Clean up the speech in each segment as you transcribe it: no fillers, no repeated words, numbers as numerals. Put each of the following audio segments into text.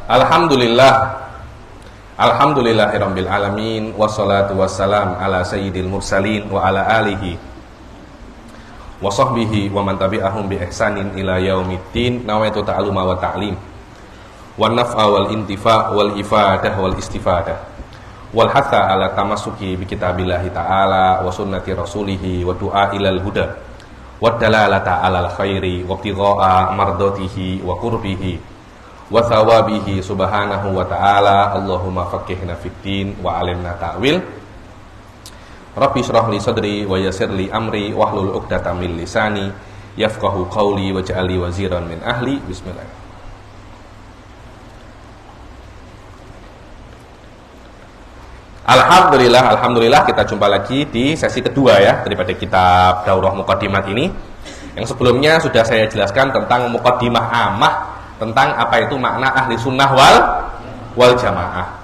Alhamdulillah. Alhamdulillahirabbil alamin wassalatu wassalam ala sayyidil mursalin wa ala alihi wa sahbihi wa man tabi'ahum bi ihsanin ila yaumiddin. Nawaitu ta'alluma wa ta'lim wan naf'a wal intifa' wal ifadah wal istifadah wal hatha ala tamassuki bi kitabillahi ta'ala wa sunnati rasulihi wa du'a ilal huda wa dalalata alal khairi wa ibtigha'a mardatihi wa qurbihi wa thawabihi subhanahu wa ta'ala. Allahumma faqihna fiddin wa alimna ta'wil. Rabbi shrah li sadri wa yassir li amri wahlul 'uqdatam min lisani yafqahu qawli waj'alni waziran min ahli. Bismillah. Alhamdulillah kita jumpa lagi di sesi kedua ya daripada kitab Daurah Muqaddimat ini. Yang sebelumnya sudah saya jelaskan tentang muqaddimah amah, tentang apa itu makna ahli sunnah wal jamaah.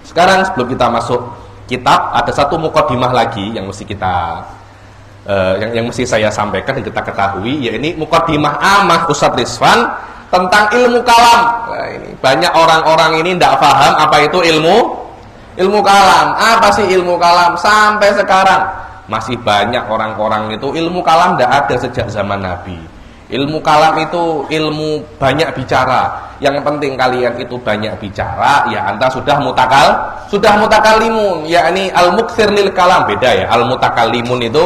Sekarang sebelum kita masuk kitab, ada satu muqaddimah lagi yang mesti kita yang mesti saya sampaikan dan kita ketahui, yaitu muqaddimah amah Ustadz Rizwan tentang ilmu kalam. Nah, ini banyak orang-orang ini tidak paham apa itu ilmu kalam. Apa sih ilmu kalam? Sampai sekarang masih banyak orang-orang itu ilmu kalam tidak ada sejak zaman Nabi. Ilmu kalam itu ilmu banyak bicara. Yang penting kalian itu banyak bicara, ya anta sudah mutakalimun, yakni al-muktsir lil kalam. Beda ya, al-mutakalimun itu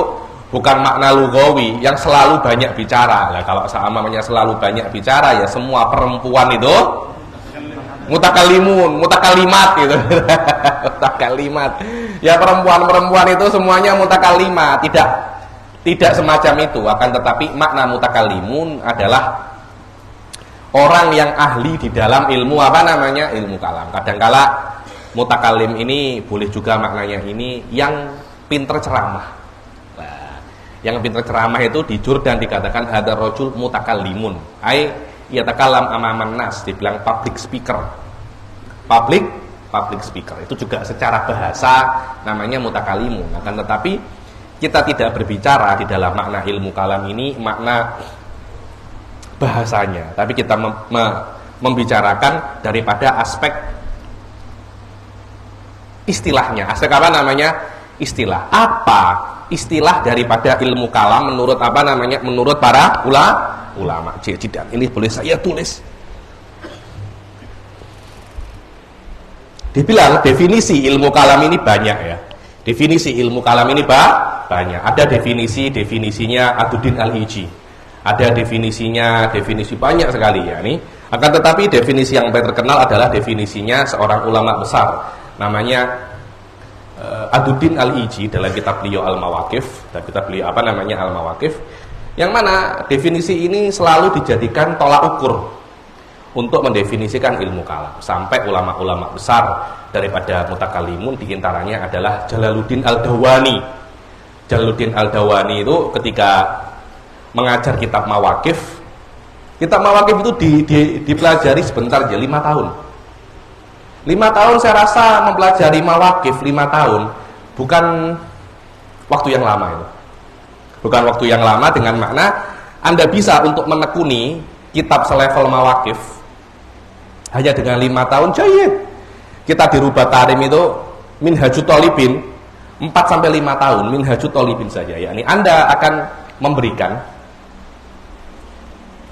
bukan makna lugawi yang selalu banyak bicara. Nah, kalau seamanya selalu banyak bicara, ya semua perempuan itu mutakalimun, mutakalimat gitu. Mutakalimat. Ya perempuan-perempuan itu semuanya mutakalimat. Tidak semacam itu, akan tetapi makna mutakalimun adalah orang yang ahli di dalam ilmu ilmu kalam. Kadangkala mutakalim ini boleh juga maknanya ini yang pinter ceramah. Nah, yang pinter ceramah itu di Jordan dikatakan hadar rajul mutakalimun. Ai yatakalam amaman nas, dibilang public speaker. Public speaker itu juga secara bahasa namanya mutakalimun. Akan tetapi kita tidak berbicara di dalam makna ilmu kalam ini, makna bahasanya, tapi kita membicarakan daripada aspek istilahnya. Aspek apa namanya? Istilah. Apa istilah daripada ilmu kalam menurut menurut para ulama. Jadi ini boleh saya tulis. Dibilang definisi ilmu kalam ini banyak ya. Definisi ilmu kalam ini banyak. Ada definisinya Aduddin Al-Iji. Ada definisi banyak sekali ya ini. Akan tetapi definisi yang paling terkenal adalah definisinya seorang ulama besar namanya Aduddin Al-Iji dalam kitab beliau Al-Mawaqif. Dan kitab beliau Al-Mawaqif, yang mana definisi ini selalu dijadikan tolak ukur untuk mendefinisikan ilmu kalam. Sampai ulama-ulama besar daripada mutakalimun diantaranya adalah Jalaluddin Al-Dawani. Jalaluddin Al-Dawani itu ketika mengajar kitab Mawaqif itu dipelajari sebentar aja 5 tahun. 5 tahun saya rasa mempelajari Mawaqif 5 tahun bukan waktu yang lama itu. Bukan waktu yang lama dengan makna Anda bisa untuk menekuni kitab selevel Mawaqif hanya dengan 5 tahun jayid. Kita dirubah tarim itu Minhajut Thalibin 4-5 tahun Minhajut Thalibin saja, yakni Anda akan memberikan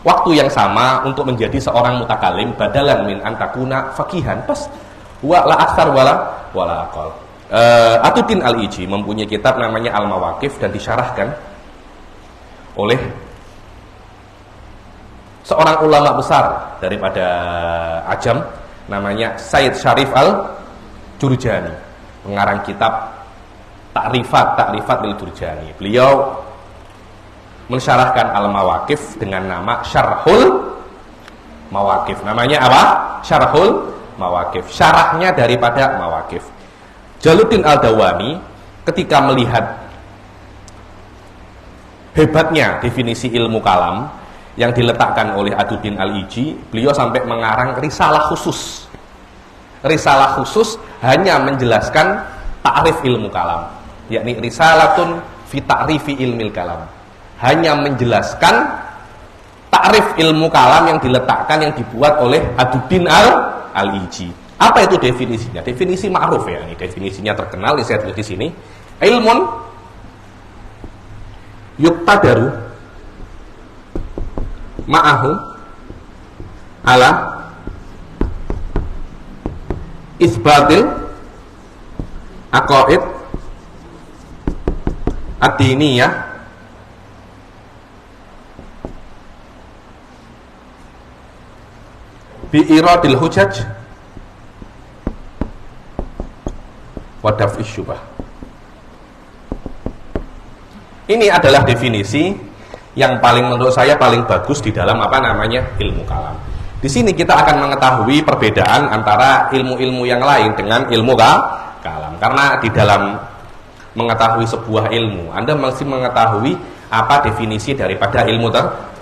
waktu yang sama untuk menjadi seorang mutakalim badalan min antakuna faqihan pas wa la aktsar wala aqal. Aduddin Al-Iji mempunyai kitab namanya Al-Mawaqif dan disyarahkan oleh seorang ulama besar daripada Ajam namanya Said Syarif Al-Jurjani, pengarang kitab Ta'rifat lil Jurjani. Beliau mensyarahkan Al-Mawaqif dengan nama Syarhul Mawaqif. Namanya apa? Syarhul Mawaqif. Syarahnya daripada Mawaqif. Jalaluddin Al-Dawani ketika melihat hebatnya definisi ilmu kalam yang diletakkan oleh Aduddin Al-Iji, beliau sampai mengarang risalah khusus. Risalah khusus hanya menjelaskan ta'rif ilmu kalam, yakni risalatun fi ta'rifi ilmil kalam. Hanya menjelaskan ta'rif ilmu kalam yang diletakkan, yang dibuat oleh Aduddin al-iji. Apa itu definisinya? Definisi ma'ruf ya, ini definisinya terkenal, ini saya tulis di sini. Ilmun yuqtadaru ma'ahu ala isbatil aqaid ad-diniyah bi iradil hujaj wa daf'i syubah. Ini adalah definisi yang paling menurut saya paling bagus di dalam ilmu kalam. Di sini kita akan mengetahui perbedaan antara ilmu-ilmu yang lain dengan ilmu kalam. Karena di dalam mengetahui sebuah ilmu, Anda mesti mengetahui apa definisi daripada ilmu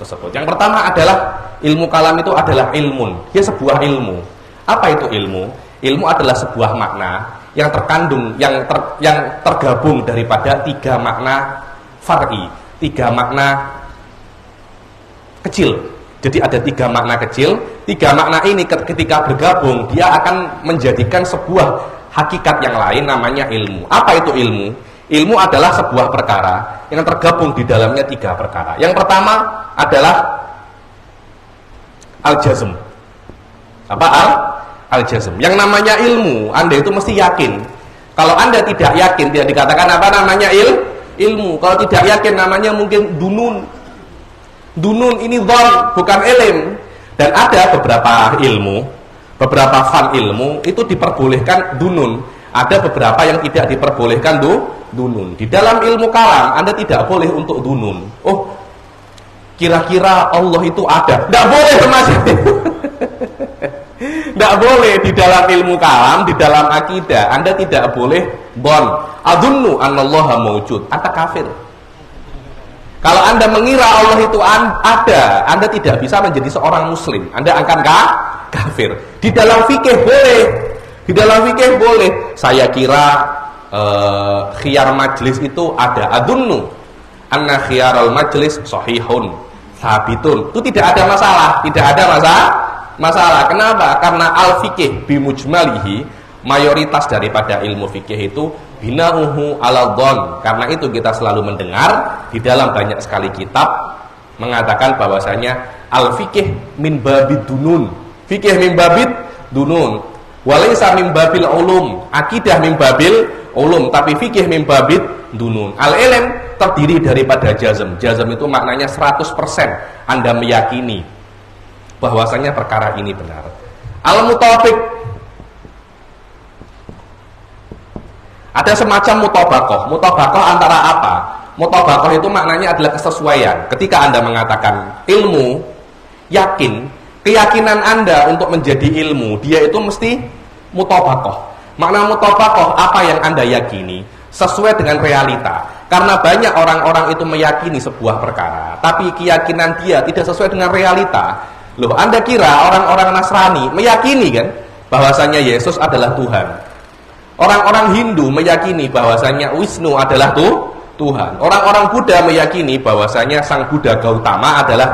tersebut. Yang pertama adalah ilmu kalam itu adalah ilmun. Dia sebuah ilmu. Apa itu ilmu? Ilmu adalah sebuah makna yang terkandung, yang tergabung daripada 3 makna far'i, 3 makna kecil. Jadi ada 3 makna kecil, 3 makna ini ketika bergabung dia akan menjadikan sebuah hakikat yang lain namanya ilmu. Apa itu ilmu? Ilmu adalah sebuah perkara yang tergabung di dalamnya 3 perkara. Yang pertama adalah al-jazm. Apa al-jazm? Yang namanya ilmu, Anda itu mesti yakin. Kalau Anda tidak yakin, tidak dikatakan apa namanya ilmu. Kalau tidak yakin namanya mungkin dunun. Dunun ini dhon, bukan ilm. Dan ada beberapa ilmu, beberapa fan ilmu itu diperbolehkan dunun. Ada beberapa yang tidak diperbolehkan dunun. Di dalam ilmu kalam Anda tidak boleh untuk dunun. Oh, kira-kira Allah itu ada. Tidak boleh Mas. Tidak boleh di dalam ilmu kalam, di dalam akidah Anda tidak boleh dhon. Adunnu anallaha maujud. Anda kafir. Kalau Anda mengira Allah itu ada, Anda tidak bisa menjadi seorang muslim. Anda akan kafir. Di dalam fikih boleh. Di dalam fikih boleh. Saya kira khiyar majlis itu ada. Adunnu anna khiyarul majlis sahihun sabitun. Itu tidak ada masalah. Tidak ada masalah. Kenapa? Karena al-fikih bimujmalihi, mayoritas daripada ilmu fikih itu bina'uhu ala dhon. Karena itu kita selalu mendengar di dalam banyak sekali kitab mengatakan bahwasanya al-fikih min babid dunun. Fikih min babid dunun. Walaysa min babil ulum. Akidah min babil ulum, tapi fikih min babid dunun. Al-ilm terdiri daripada jazm. Jazm itu maknanya 100% Anda meyakini bahwasanya perkara ini benar. Al-mutafiq, ada semacam mutabakoh. Mutabakoh antara apa? Mutabakoh itu maknanya adalah kesesuaian. Ketika Anda mengatakan ilmu, yakin, keyakinan Anda untuk menjadi ilmu, dia itu mesti mutabakoh. Makna mutabakoh, apa yang Anda yakini sesuai dengan realita. Karena banyak orang-orang itu meyakini sebuah perkara, tapi keyakinan dia tidak sesuai dengan realita. Loh, Anda kira orang-orang Nasrani meyakini kan bahwasanya Yesus adalah Tuhan. Orang-orang Hindu meyakini bahwasanya Wisnu adalah Tuhan. Orang-orang Buddha meyakini bahwasanya Sang Buddha Gautama adalah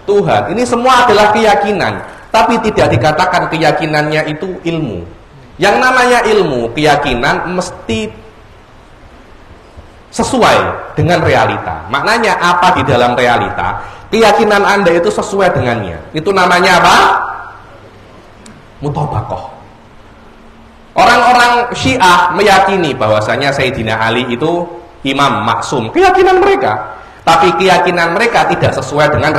Tuhan. Ini semua adalah keyakinan, tapi tidak dikatakan keyakinannya itu ilmu. Yang namanya ilmu, keyakinan mesti sesuai dengan realita. Maknanya apa di dalam realita? Keyakinan Anda itu sesuai dengannya. Itu namanya apa? Mutabakoh. Orang-orang Syiah meyakini bahwasanya Sayyidina Ali itu imam maksum. Keyakinan mereka. Tapi keyakinan mereka tidak sesuai dengan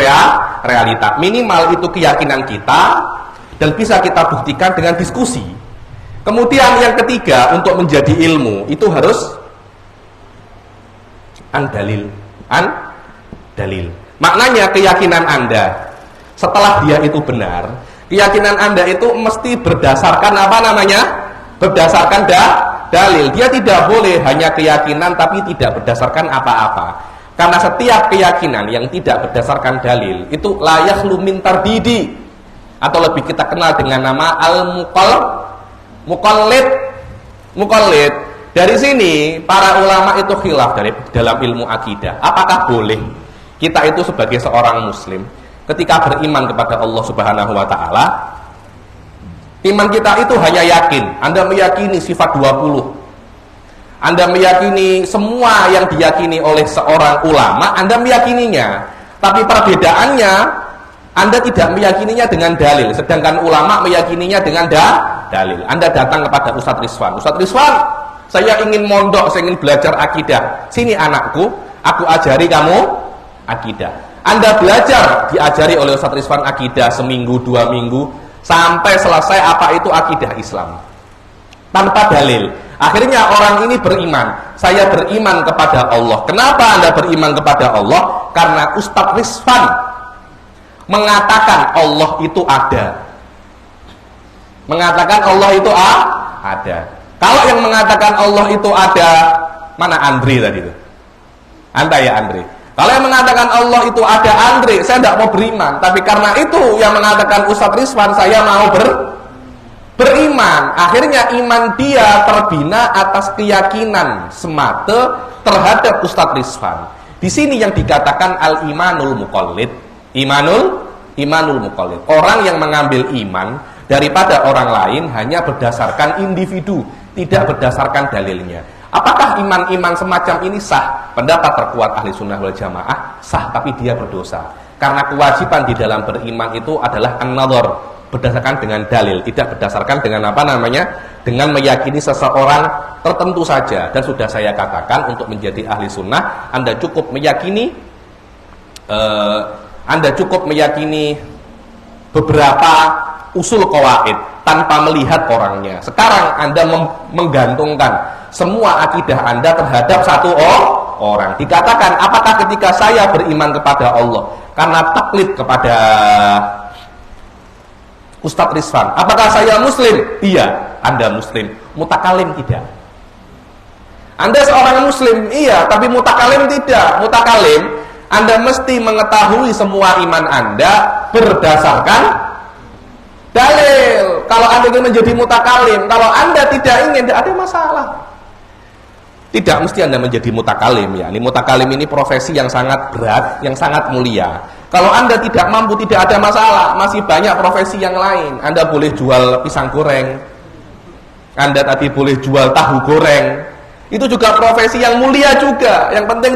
realita. Minimal itu keyakinan kita dan bisa kita buktikan dengan diskusi. Kemudian yang ketiga, untuk menjadi ilmu itu harus dalil. Maknanya keyakinan Anda setelah dia itu benar, keyakinan Anda itu mesti berdasarkan apa namanya? Berdasarkan dalil. Dia tidak boleh hanya keyakinan tapi tidak berdasarkan apa-apa. Karena setiap keyakinan yang tidak berdasarkan dalil itu la yakhlu min tardidi, atau lebih kita kenal dengan nama al-muqallid. Dari sini para ulama itu khilaf dalam ilmu akidah. Apakah boleh kita itu sebagai seorang muslim ketika beriman kepada Allah Subhanahu wa taala Iman kita itu hanya yakin. Anda meyakini sifat 20. Anda meyakini semua yang diyakini oleh seorang ulama, Anda meyakininya. Tapi perbedaannya, Anda tidak meyakininya dengan dalil, sedangkan ulama meyakininya dengan dalil. Anda datang kepada Ustadz Rizwan. Ustadz Rizwan, saya ingin mondok, saya ingin belajar akidah. Sini anakku, aku ajari kamu akidah. Anda belajar, diajari oleh Ustadz Rizwan akidah seminggu, 2 minggu, sampai selesai apa itu akidah Islam. Tanpa dalil. Akhirnya orang ini beriman. Saya beriman kepada Allah. Kenapa Anda beriman kepada Allah? Karena Ustadz Rizwan mengatakan Allah itu ada. Mengatakan Allah itu ada. Kalau yang mengatakan Allah itu ada, mana Andre tadi itu? Anda ya Andre. Kalau yang mengatakan Allah itu ada, Andre, saya tidak mau beriman. Tapi karena itu yang mengatakan Ustadz Rizwan, saya mau beriman. Akhirnya iman dia terbina atas keyakinan semata terhadap Ustadz Rizwan. Di sini yang dikatakan al-imanul muqallid. Imanul muqallid. Orang yang mengambil iman daripada orang lain hanya berdasarkan individu, tidak berdasarkan dalilnya. Apakah iman-iman semacam ini sah? Pendapat terkuat ahli sunnah wal jamaah, sah, tapi dia berdosa. Karena kewajiban di dalam beriman itu adalah an-nadhar, berdasarkan dengan dalil, tidak berdasarkan dengan dengan meyakini seseorang tertentu saja. Dan sudah saya katakan, untuk menjadi ahli sunnah, Anda cukup meyakini beberapa usul qawaid tanpa melihat orangnya. Sekarang Anda menggantungkan semua akidah Anda terhadap satu orang. Dikatakan, apakah ketika saya beriman kepada Allah karena taklid kepada Ustadz Rizwan, apakah saya muslim? Iya, Anda muslim. Mutakalim tidak. Anda seorang muslim, iya, tapi mutakalim tidak. Mutakalim, Anda mesti mengetahui semua iman Anda berdasarkan dalil. Kalau Anda ingin menjadi mutakalim, kalau Anda tidak ingin, tidak ada masalah. Tidak mesti Anda menjadi mutakalim ya. Ini mutakalim ini profesi yang sangat berat, yang sangat mulia. Kalau Anda tidak mampu, tidak ada masalah. Masih banyak profesi yang lain. Anda boleh jual pisang goreng. Anda tadi boleh jual tahu goreng. Itu juga profesi yang mulia juga. Yang penting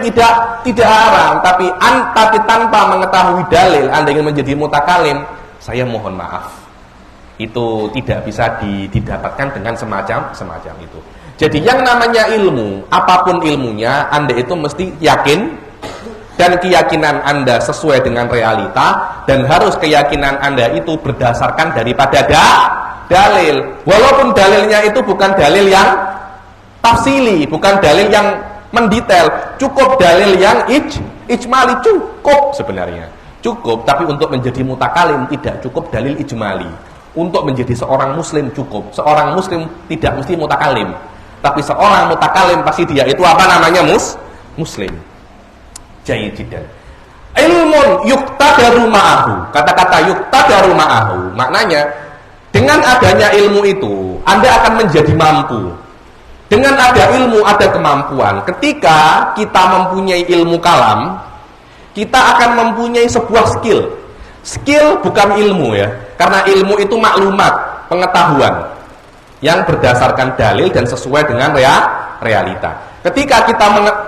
tidak haram. Tapi tanpa mengetahui dalil, Anda ingin menjadi mutakalim, saya mohon maaf. Itu tidak bisa didapatkan dengan semacam itu. Jadi yang namanya ilmu, apapun ilmunya, Anda itu mesti yakin, dan keyakinan Anda sesuai dengan realita, dan harus keyakinan Anda itu berdasarkan daripada dalil. Walaupun dalilnya itu bukan dalil yang tafsili, bukan dalil yang mendetail, cukup dalil yang ijmali, cukup sebenarnya. Cukup, tapi untuk menjadi mutakalim tidak cukup dalil ijmali. Untuk menjadi seorang muslim cukup. Seorang muslim tidak mesti mutakalim. Tapi seorang mutakalim pasti dia itu apa namanya? Muslim. Jayyid jiddan. Ilmun yuqtadaru ma'ahu. Kata-kata yuqtadaru ma'ahu maknanya dengan adanya ilmu itu Anda akan menjadi mampu. Dengan ada ilmu ada kemampuan. Ketika kita mempunyai ilmu kalam, kita akan mempunyai sebuah skill. Skill bukan ilmu ya. Karena ilmu itu maklumat, pengetahuan yang berdasarkan dalil dan sesuai dengan realita. Ketika kita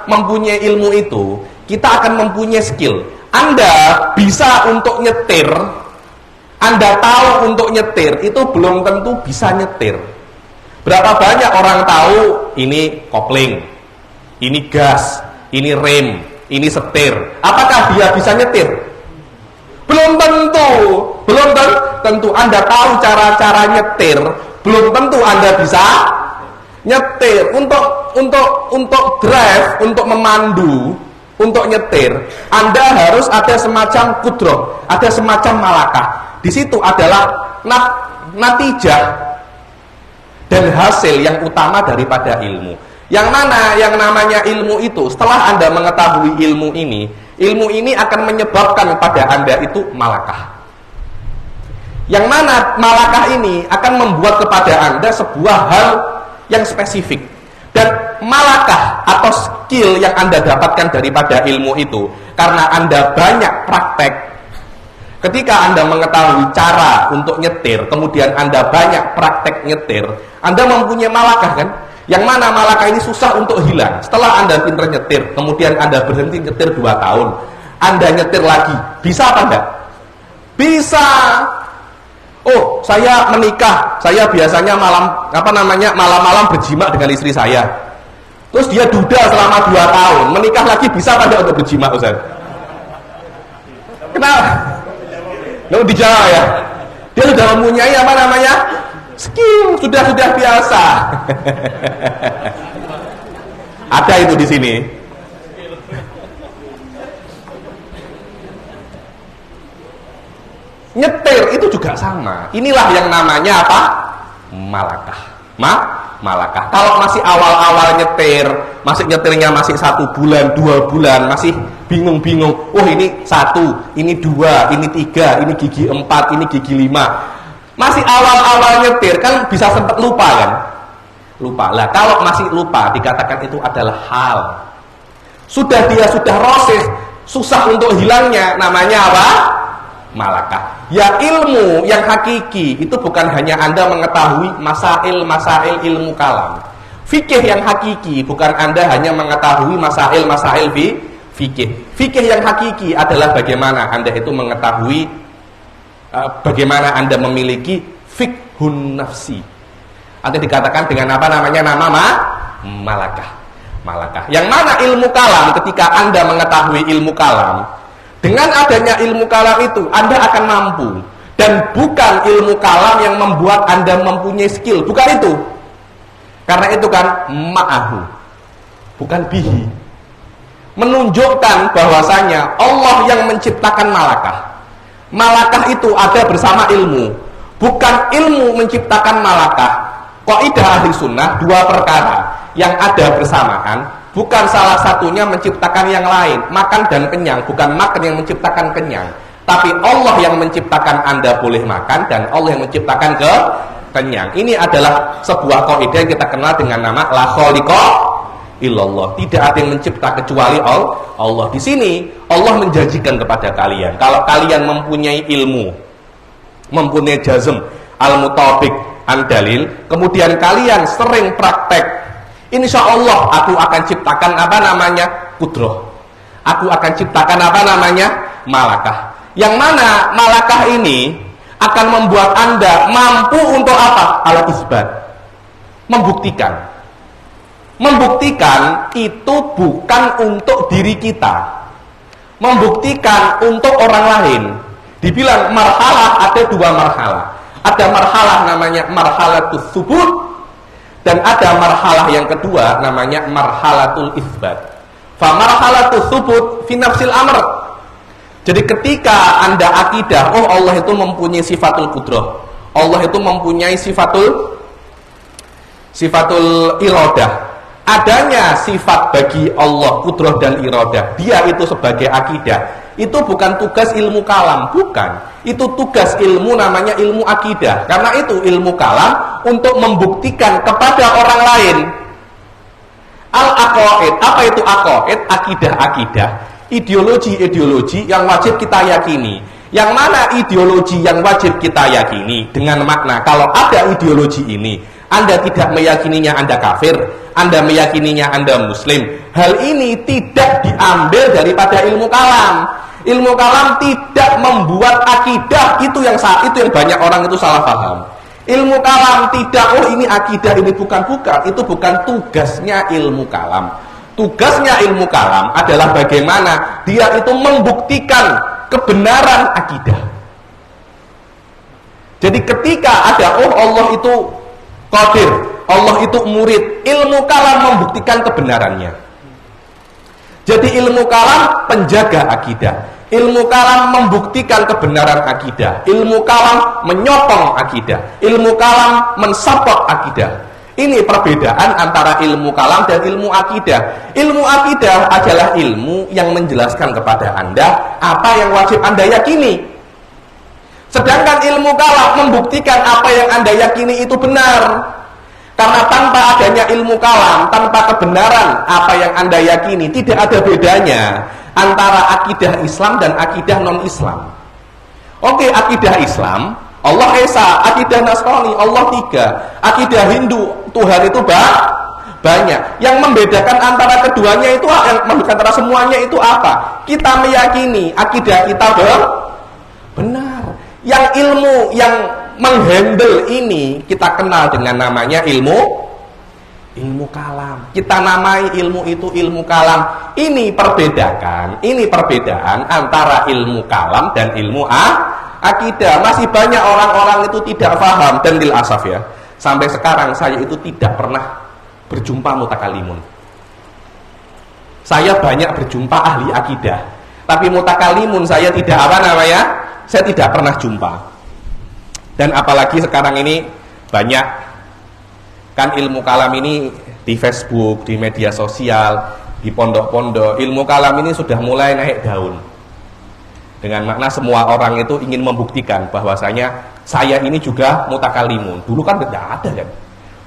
mempunyai ilmu itu, kita akan mempunyai skill. Anda bisa untuk nyetir, Anda tahu untuk nyetir, itu belum tentu bisa nyetir. Berapa banyak orang tahu ini kopling, ini gas, ini rem, ini setir. Apakah dia bisa nyetir? Belum tentu. Anda tahu cara-cara nyetir, belum tentu Anda bisa nyetir. Untuk drive, untuk memandu, untuk nyetir, Anda harus ada semacam kudroh, ada semacam malakah. Di situ adalah natijah dan hasil yang utama daripada ilmu. Yang mana yang namanya ilmu itu, setelah Anda mengetahui ilmu ini akan menyebabkan pada Anda itu malakah. Yang mana malakah ini akan membuat kepada Anda sebuah hal yang spesifik. Dan malakah atau skill yang Anda dapatkan daripada ilmu itu, karena Anda banyak praktek, Ketika Anda mengetahui cara untuk nyetir, kemudian Anda banyak praktek nyetir, Anda mempunyai malakah kan? Yang mana malakah ini susah untuk hilang. Setelah Anda pintar nyetir, kemudian Anda berhenti nyetir 2 tahun, Anda nyetir lagi, bisa apa enggak? Bisa. Oh, saya menikah, saya biasanya malam-malam berjima dengan istri saya. Terus dia duda selama 2 tahun, menikah lagi, bisa apa enggak untuk berjima, Ustaz? Kenapa? Dijawab ya. Dia sudah mempunyai skill, sudah biasa. Ada itu di sini. Nyetir itu juga sama. Inilah yang namanya apa? Malakah. Malakah. Kalau masih awal-awal nyetir, nyetirnya masih 1 bulan, 2 bulan, masih bingung-bingung. Oh, ini 1, ini 2, ini 3, ini gigi 4, ini gigi 5. Masih awal-awal nyetir kan bisa sempat lupa kan? Lupa. Lah kalau masih lupa dikatakan itu adalah hal. Dia sudah rosih, susah untuk hilangnya, namanya apa? Malakah. Ya, ilmu yang hakiki itu bukan hanya Anda mengetahui masail ilmu kalam. Fikih yang hakiki bukan Anda hanya mengetahui masail fikih. Fikih yang hakiki adalah bagaimana Anda itu mengetahui bagaimana Anda memiliki fikhun nafsi. Atau dikatakan dengan apa namanya? Nama malakah. Yang mana ilmu kalam, ketika Anda mengetahui ilmu kalam, dengan adanya ilmu kalam itu Anda akan mampu. Dan bukan ilmu kalam yang membuat Anda mempunyai skill, bukan itu. Karena itu kan ma'ahu, bukan bihi. Menunjukkan bahwasanya Allah yang menciptakan malakah. Malakah itu ada bersama ilmu, bukan ilmu menciptakan malakah. Kaidah ahli sunnah, 2 perkara yang ada bersamaan, bukan salah satunya menciptakan yang lain. Makan dan kenyang, bukan makan yang menciptakan kenyang, tapi Allah yang menciptakan Anda boleh makan, dan Allah yang menciptakan kenyang. Ini adalah sebuah kaidah yang kita kenal dengan nama la khaliqa illallah. Tidak ada yang mencipta kecuali Allah. Di sini Allah menjanjikan kepada kalian, kalau kalian mempunyai ilmu, mempunyai jazm al-mutabiq an-dalil, kemudian kalian sering praktek, insya Allah aku akan ciptakan kudrah. Aku akan ciptakan malakah. Yang mana malakah ini akan membuat Anda mampu untuk apa? Al-isbat. Membuktikan itu bukan untuk diri kita. Membuktikan untuk orang lain. Dibilang marhalah, ada 2 marhalah. Ada marhalah namanya marhalatus subut, dan ada marhalah yang kedua namanya marhalatul isbat. Fa marhalatus subut fi nafsil amr. Jadi ketika Anda akidah, oh Allah itu mempunyai sifatul qudrah, Allah itu mempunyai sifatul iradah, adanya sifat bagi Allah qudrah dan iradah, dia itu sebagai akidah. Itu bukan tugas ilmu kalam, bukan. Itu tugas ilmu, namanya ilmu akidah. Karena itu ilmu kalam untuk membuktikan kepada orang lain. Al-aqaid, apa itu aqaid? Akidah-akidah, ideologi-ideologi yang wajib kita yakini. Yang mana ideologi yang wajib kita yakini? Dengan makna, kalau ada ideologi ini, Anda tidak meyakininya, Anda kafir. Anda meyakininya, Anda muslim. Hal ini tidak diambil daripada ilmu kalam. Ilmu kalam tidak membuat akidah, itu yang banyak orang itu salah paham. Ilmu kalam tidak, oh ini akidah, ini bukan. Itu bukan tugasnya ilmu kalam. Tugasnya ilmu kalam adalah bagaimana dia itu membuktikan kebenaran akidah. Jadi ketika ada, oh Allah itu qadir, Allah itu murid, ilmu kalam membuktikan kebenarannya. Jadi ilmu kalam penjaga akidah. Ilmu kalam membuktikan kebenaran akidah. Ilmu kalam menyokong akidah. Ilmu kalam mensupport akidah. Ini perbedaan antara ilmu kalam dan ilmu akidah. Ilmu akidah adalah ilmu yang menjelaskan kepada Anda apa yang wajib Anda yakini. Sedangkan ilmu kalam membuktikan apa yang Anda yakini itu benar. Karena tanpa adanya ilmu kalam, tanpa kebenaran apa yang Anda yakini, tidak ada bedanya antara akidah Islam dan akidah non-Islam. Oke, akidah Islam, Allah Esa, akidah Nasrani, Allah tiga, akidah Hindu, Tuhan itu banyak. Yang membedakan antara keduanya itu, yang membedakan antara semuanya itu apa? Kita meyakini akidah kita benar. Yang ilmu yang menghandle ini kita kenal dengan namanya ilmu kalam. Kita namai ilmu itu ilmu kalam. Ini perbedaan antara ilmu kalam dan ilmu akidah. Masih banyak orang-orang itu tidak paham, dan lil asaf ya, sampai sekarang saya itu tidak pernah berjumpa mutakalimun. Saya banyak berjumpa ahli akidah, tapi mutakalimun saya tidak saya tidak pernah jumpa. Dan apalagi sekarang ini banyak kan ilmu kalam ini di Facebook, di media sosial, di pondok-pondok, ilmu kalam ini sudah mulai naik daun. Dengan makna semua orang itu ingin membuktikan bahwasanya saya ini juga mutakalimun. Dulu kan tidak ada kan.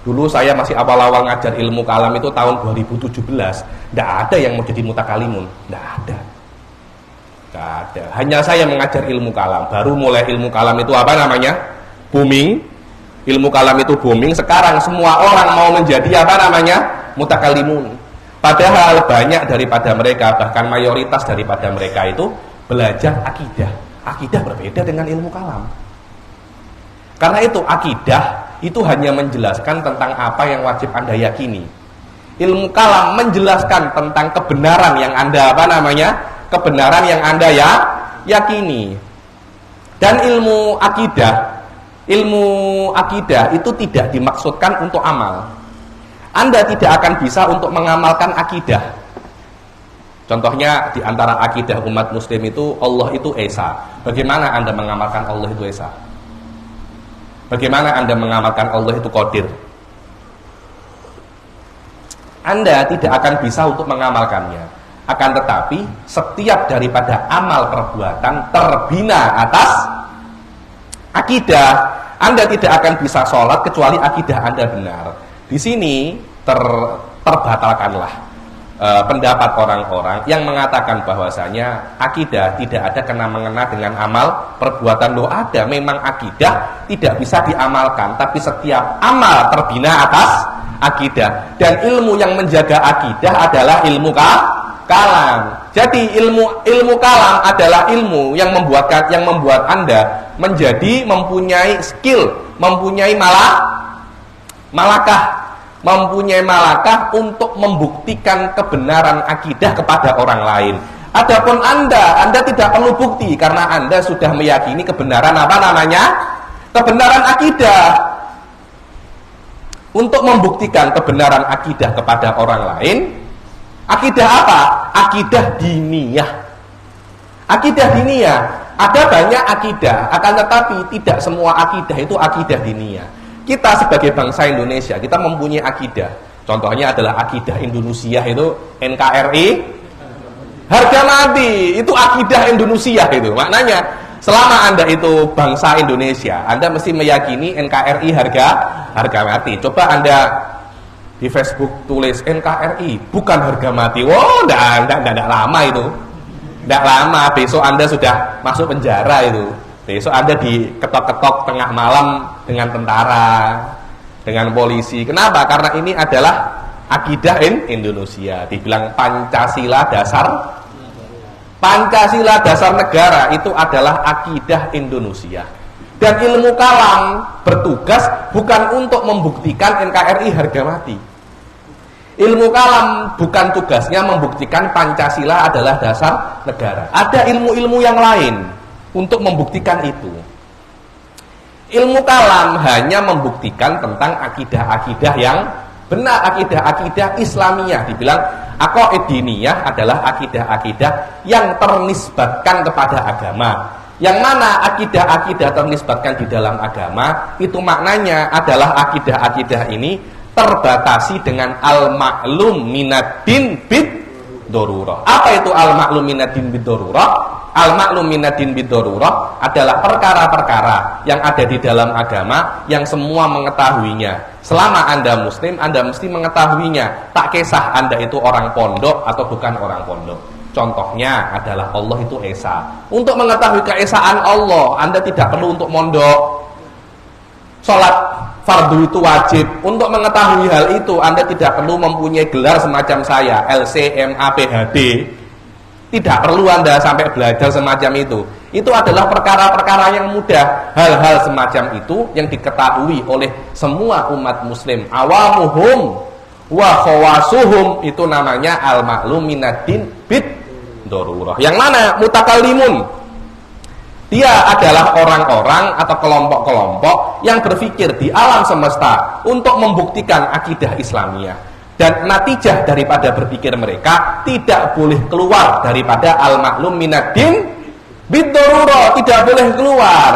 Dulu saya masih awal-awal ngajar ilmu kalam itu tahun 2017. Tidak ada yang mau jadi mutakalimun. Tidak ada. Tidak ada. Hanya saya mengajar ilmu kalam. Baru mulai ilmu kalam itu booming. Ilmu kalam itu booming. Sekarang semua orang mau menjadi mutakalimun. Padahal banyak daripada mereka, bahkan mayoritas daripada mereka itu belajar akidah. Akidah berbeda dengan ilmu kalam. Karena itu akidah itu hanya menjelaskan tentang apa yang wajib Anda yakini. Ilmu kalam menjelaskan tentang kebenaran yang Anda kebenaran yang Anda yakini. Dan ilmu akidah itu tidak dimaksudkan untuk amal. Anda tidak akan bisa untuk mengamalkan akidah. Contohnya di antara akidah umat muslim itu Allah itu Esa. Bagaimana Anda mengamalkan Allah itu Esa? Bagaimana Anda mengamalkan Allah itu Qadir? Anda tidak akan bisa untuk mengamalkannya. Akan tetapi setiap daripada amal perbuatan terbina atas akidah. Anda tidak akan bisa sholat kecuali akidah Anda benar. Di sini terbatalkanlah pendapat orang-orang yang mengatakan bahwasanya akidah tidak ada kena-mengena dengan amal perbuatan. Loh ada, memang akidah tidak bisa diamalkan, tapi setiap amal terbina atas akidah. Dan ilmu yang menjaga akidah adalah ilmu kalam. Jadi ilmu kalam adalah ilmu yang membuat Anda menjadi mempunyai skill, mempunyai malakah untuk membuktikan kebenaran akidah kepada orang lain. Adapun Anda tidak perlu bukti karena Anda sudah meyakini kebenaran kebenaran akidah. Untuk membuktikan kebenaran akidah kepada orang lain, akidah apa? Akidah diniyah. Akidah diniyah, ada banyak akidah, akan tetapi tidak semua akidah itu akidah diniyah. Kita sebagai bangsa Indonesia, kita mempunyai akidah. Contohnya adalah akidah Indonesia itu NKRI harga mati. Itu akidah Indonesia itu. Maknanya selama Anda itu bangsa Indonesia, Anda mesti meyakini NKRI harga mati. Coba Anda di Facebook tulis NKRI bukan harga mati. Wow, enggak lama itu. Enggak lama, besok Anda sudah masuk penjara itu. Besok Anda diketok-ketok tengah malam dengan tentara, dengan polisi. Kenapa? Karena ini adalah akidah Indonesia. Dibilang Pancasila dasar negara itu adalah akidah Indonesia. Dan ilmu kalam bertugas bukan untuk membuktikan NKRI harga mati. Ilmu kalam bukan tugasnya membuktikan Pancasila adalah dasar negara. Ada ilmu-ilmu yang lain untuk membuktikan itu. Ilmu kalam hanya membuktikan tentang akidah-akidah yang benar, akidah-akidah Islamiyah. Dibilang aqaid diniyah adalah akidah-akidah yang ternisbatkan kepada agama. Yang mana akidah-akidah ternisbatkan di dalam agama itu maknanya adalah akidah-akidah ini terbatasi dengan al-ma'lum minaddin bid darurah. Apa itu al-ma'lum minaddin bid darurah? Al-ma'lum minaddin bid darurah adalah perkara-perkara yang ada di dalam agama yang semua mengetahuinya. Selama Anda muslim, Anda mesti mengetahuinya. Tak kisah Anda itu orang pondok atau bukan orang pondok. Contohnya adalah Allah itu Esa. Untuk mengetahui keesaan Allah, Anda tidak perlu untuk mondok. Sholat fardu itu wajib. Untuk mengetahui hal itu, Anda tidak perlu mempunyai gelar semacam saya, LCMA PhD. Tidak perlu Anda sampai belajar semacam itu. Itu adalah perkara-perkara yang mudah. Hal-hal semacam itu yang diketahui oleh semua umat muslim. Awamuhum wa khawasuhum, itu namanya al-ma'lum minaddin bid darurah. Yang mana? Mutakallimun. Dia adalah orang-orang atau kelompok-kelompok yang berpikir di alam semesta untuk membuktikan akidah Islamiyah. Dan natijah daripada berpikir mereka tidak boleh keluar daripada al-ma'lum minaddin bid-darurah, tidak boleh keluar.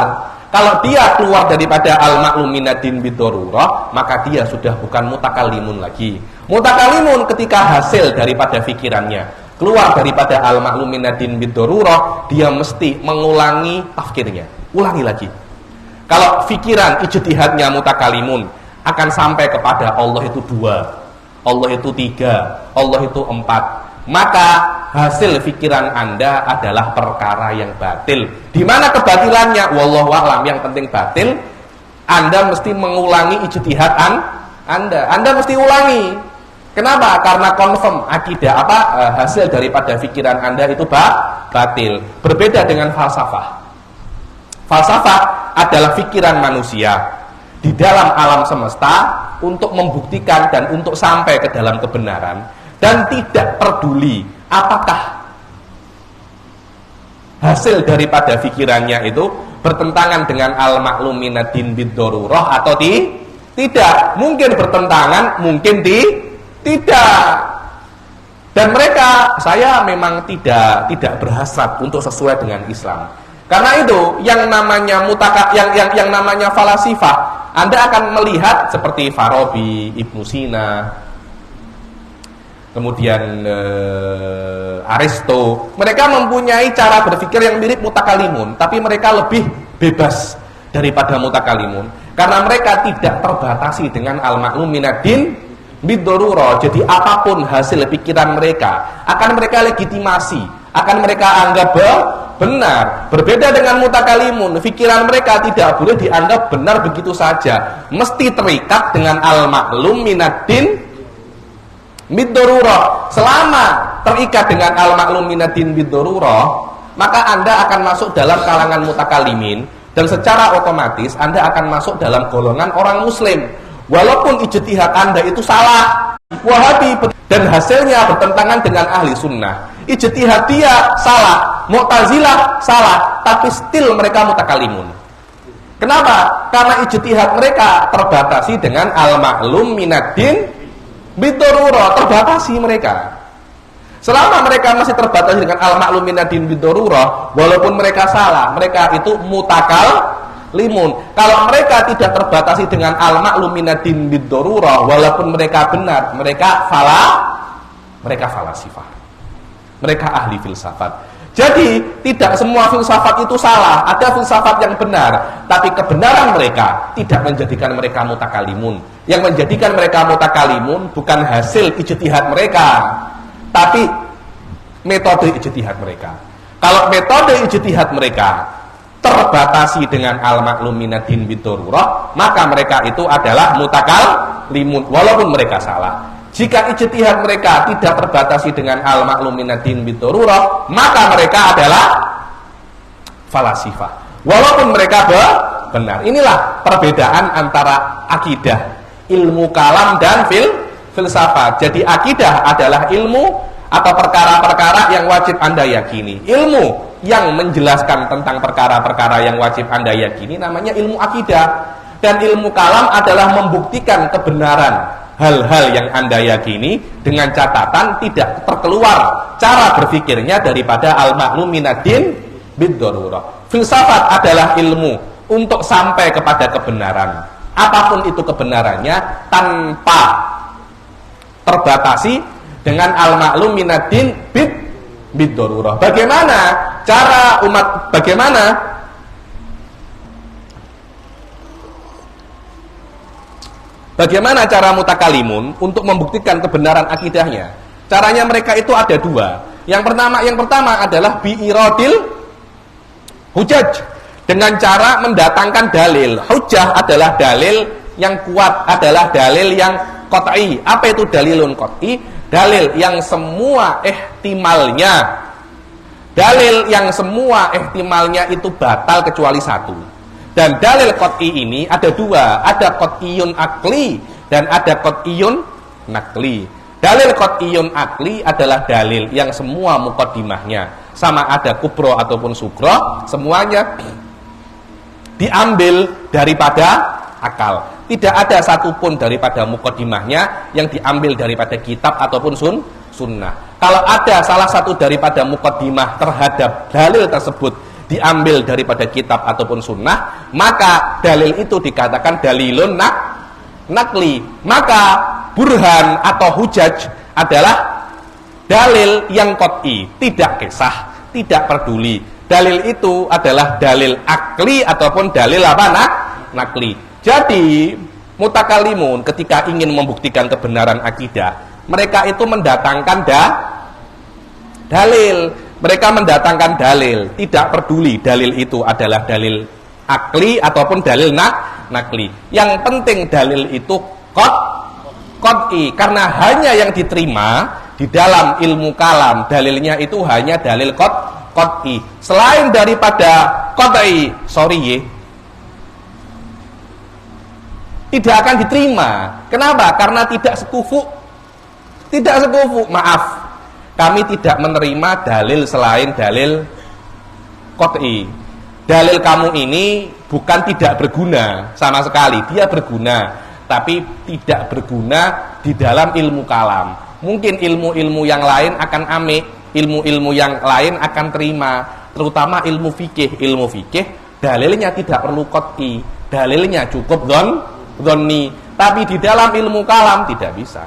Kalau dia keluar daripada al-ma'lum minaddin bid-darurah, maka dia sudah bukan mutakallimun lagi. Mutakallimun ketika hasil daripada pikirannya keluar daripada al-ma'lum minaddin bid-darurah, dia mesti mengulangi tafkirnya, ulangi lagi. Kalau pikiran ijtihadnya mutakallimun akan sampai kepada Allah itu 2, Allah itu 3, Allah itu 4, maka hasil pikiran Anda adalah perkara yang batil. Di mana kebatilannya? Wallahu a'lam. Yang penting batil. Anda mesti mengulangi ijtihad Anda. Anda mesti ulangi. Kenapa? Karena confirm akidah hasil daripada pikiran Anda itu batil. Berbeda dengan falsafah. Falsafah adalah pikiran manusia di dalam alam semesta untuk membuktikan dan untuk sampai ke dalam kebenaran, dan tidak peduli apakah hasil daripada pikirannya itu bertentangan dengan al-ma'lum minaddin bid-darurah atau tidak. Mungkin bertentangan, mungkin tidak. Dan mereka, saya memang tidak berhasrat untuk sesuai dengan Islam. Karena itu yang namanya yang namanya falasifah, Anda akan melihat seperti Farabi, Ibnu Sina, kemudian Aristo. Mereka mempunyai cara berpikir yang mirip mutakallimun, tapi mereka lebih bebas daripada mutakallimun karena mereka tidak terbatasi dengan al-ma'lum minaddin bid-darurah. Jadi apapun hasil pikiran mereka akan mereka legitimasi, akan mereka anggap benar. Berbeda dengan mutakallimun, pikiran mereka tidak boleh dianggap benar begitu saja, mesti terikat dengan al-ma'lum minaddin bid-darurah. Selama terikat dengan al-ma'lum minaddin bid-darurah, maka Anda akan masuk dalam kalangan mutakallimin, dan secara otomatis Anda akan masuk dalam golongan orang muslim. Walaupun ijtihad Anda itu salah, Wahabi, dan hasilnya bertentangan dengan ahli sunnah. Ijtihad dia salah, Mu'tazilah salah, tapi still mereka mutakallimun. Kenapa? Karena ijtihad mereka terbatasi dengan al-ma'lum minaddin bid-darurah, terbatasi mereka. Selama mereka masih terbatasi dengan al-ma'lum minaddin bid-darurah, walaupun mereka salah, mereka itu mutakallimun. Kalau mereka tidak terbatasi dengan al-ma'lum minaddin bid-darurah, walaupun mereka benar, mereka falasifah. Mereka ahli filsafat. Jadi tidak semua filsafat itu salah, ada filsafat yang benar, tapi kebenaran mereka tidak menjadikan mereka mutakallimun. Yang menjadikan mereka mutakallimun bukan hasil ijtihad mereka, tapi metode ijtihad mereka. Kalau metode ijtihad mereka terbatasi dengan al-ma'lum minaddin bid-darurah, maka mereka itu adalah mutakallimun walaupun mereka salah. Jika ijtihad mereka tidak terbatasi dengan al-ma'lum minaddin bid-darurah, maka mereka adalah falasifah walaupun mereka benar. Inilah perbedaan antara akidah, ilmu kalam, dan filsafat. Jadi akidah adalah ilmu atau perkara-perkara yang wajib Anda yakini. Ilmu yang menjelaskan tentang perkara-perkara yang wajib Anda yakini namanya ilmu akidah. Dan ilmu kalam adalah membuktikan kebenaran hal-hal yang Anda yakini dengan catatan tidak terkeluar cara berpikirnya daripada al-ma'lum minaddin bid-darurah. Filsafat adalah ilmu untuk sampai kepada kebenaran, apapun itu kebenarannya, tanpa terbatasi dengan al-ma'lum minaddin bid-darurah. Bagaimana cara Bagaimana cara mutakallimun untuk membuktikan kebenaran akidahnya? Caranya mereka itu ada dua. Yang pertama adalah bi'iradil hujaj, dengan cara mendatangkan dalil. Hujjah adalah dalil yang kuat, adalah dalil yang qat'i. Apa itu dalilun qat'i? Dalil yang semua ihtimalnya itu batal kecuali satu. Dan dalil qat'i ini ada dua, ada qat'iyun akli dan ada qat'iyun nakli. Dalil qat'iyun akli adalah dalil yang semua muqaddimahnya, sama ada kubro ataupun sugro, semuanya diambil daripada akal. Tidak ada satupun daripada muqaddimahnya yang diambil daripada kitab ataupun sunnah. Kalau ada salah satu daripada muqaddimah terhadap dalil tersebut diambil daripada kitab ataupun sunnah, maka dalil itu dikatakan dalilun nakli. Maka burhan atau hujaj adalah dalil yang qat'i, tidak kisah, tidak peduli. Dalil itu adalah dalil akli ataupun dalil nakli. Jadi mutakalimun ketika ingin membuktikan kebenaran akidah, mereka itu mendatangkan dalil. Mereka mendatangkan dalil, tidak peduli dalil itu adalah dalil akli ataupun dalil nakli. Yang penting dalil itu qat'i, karena hanya yang diterima di dalam ilmu kalam dalilnya itu hanya dalil qat'i. Selain daripada qat'i, tidak akan diterima. Kenapa? Karena tidak sekufu. Maaf, kami tidak menerima dalil selain dalil qat'i. Dalil kamu ini bukan tidak berguna sama sekali, dia berguna, tapi tidak berguna di dalam ilmu kalam. Mungkin ilmu-ilmu yang lain akan amik, ilmu-ilmu yang lain akan terima, terutama ilmu fikih. Ilmu fikih dalilnya tidak perlu qat'i, dalilnya cukup dhonni, tapi di dalam ilmu kalam tidak bisa.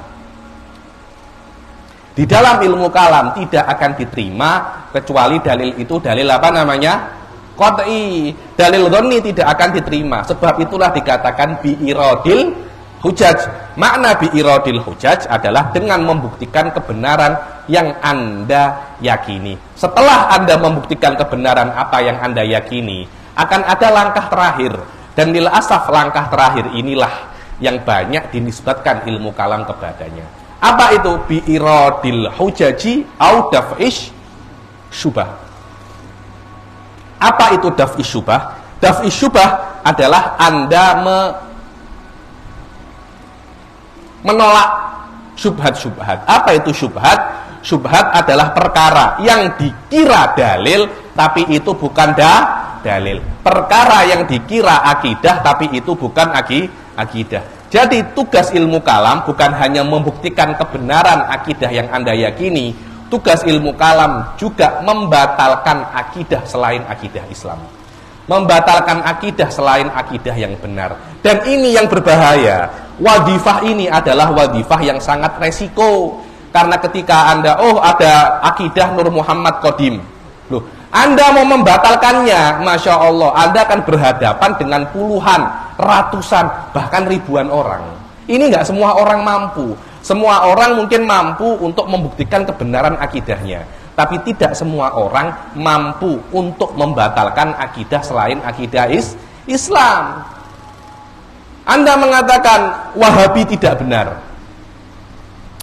Di dalam ilmu kalam tidak akan diterima kecuali dalil itu dalil qat'i. Dalil dhonni tidak akan diterima. Sebab itulah dikatakan bi'iradil hujaj. Makna bi'iradil hujaj adalah dengan membuktikan kebenaran yang Anda yakini. Setelah Anda membuktikan kebenaran apa yang Anda yakini, akan ada langkah terakhir. Dan lil asaf langkah terakhir inilah yang banyak dinisbatkan ilmu kalam kepadanya. Apa itu? Bi'iradil hujaji au daf'ish syubah. Apa itu daf'ish syubah? Daf'ish syubah adalah Anda menolak syubhat-syubhat. Apa itu syubhat? Syubhat adalah perkara yang dikira dalil tapi itu bukan dalil. Perkara yang dikira akidah tapi itu bukan akidah. Jadi tugas ilmu kalam bukan hanya membuktikan kebenaran akidah yang Anda yakini. Tugas ilmu kalam juga membatalkan akidah selain akidah Islam. Membatalkan akidah selain akidah yang benar. Dan ini yang berbahaya. Wadifah ini adalah wadifah yang sangat resiko. Karena ketika Anda, ada akidah Nur Muhammad Qadim. Loh, Anda mau membatalkannya, Masya Allah, Anda akan berhadapan dengan puluhan, ratusan, bahkan ribuan orang. Ini nggak semua orang mampu. Semua orang mungkin mampu untuk membuktikan kebenaran akidahnya. Tapi tidak semua orang mampu untuk membatalkan akidah selain akidah Islam. Anda mengatakan Wahabi tidak benar.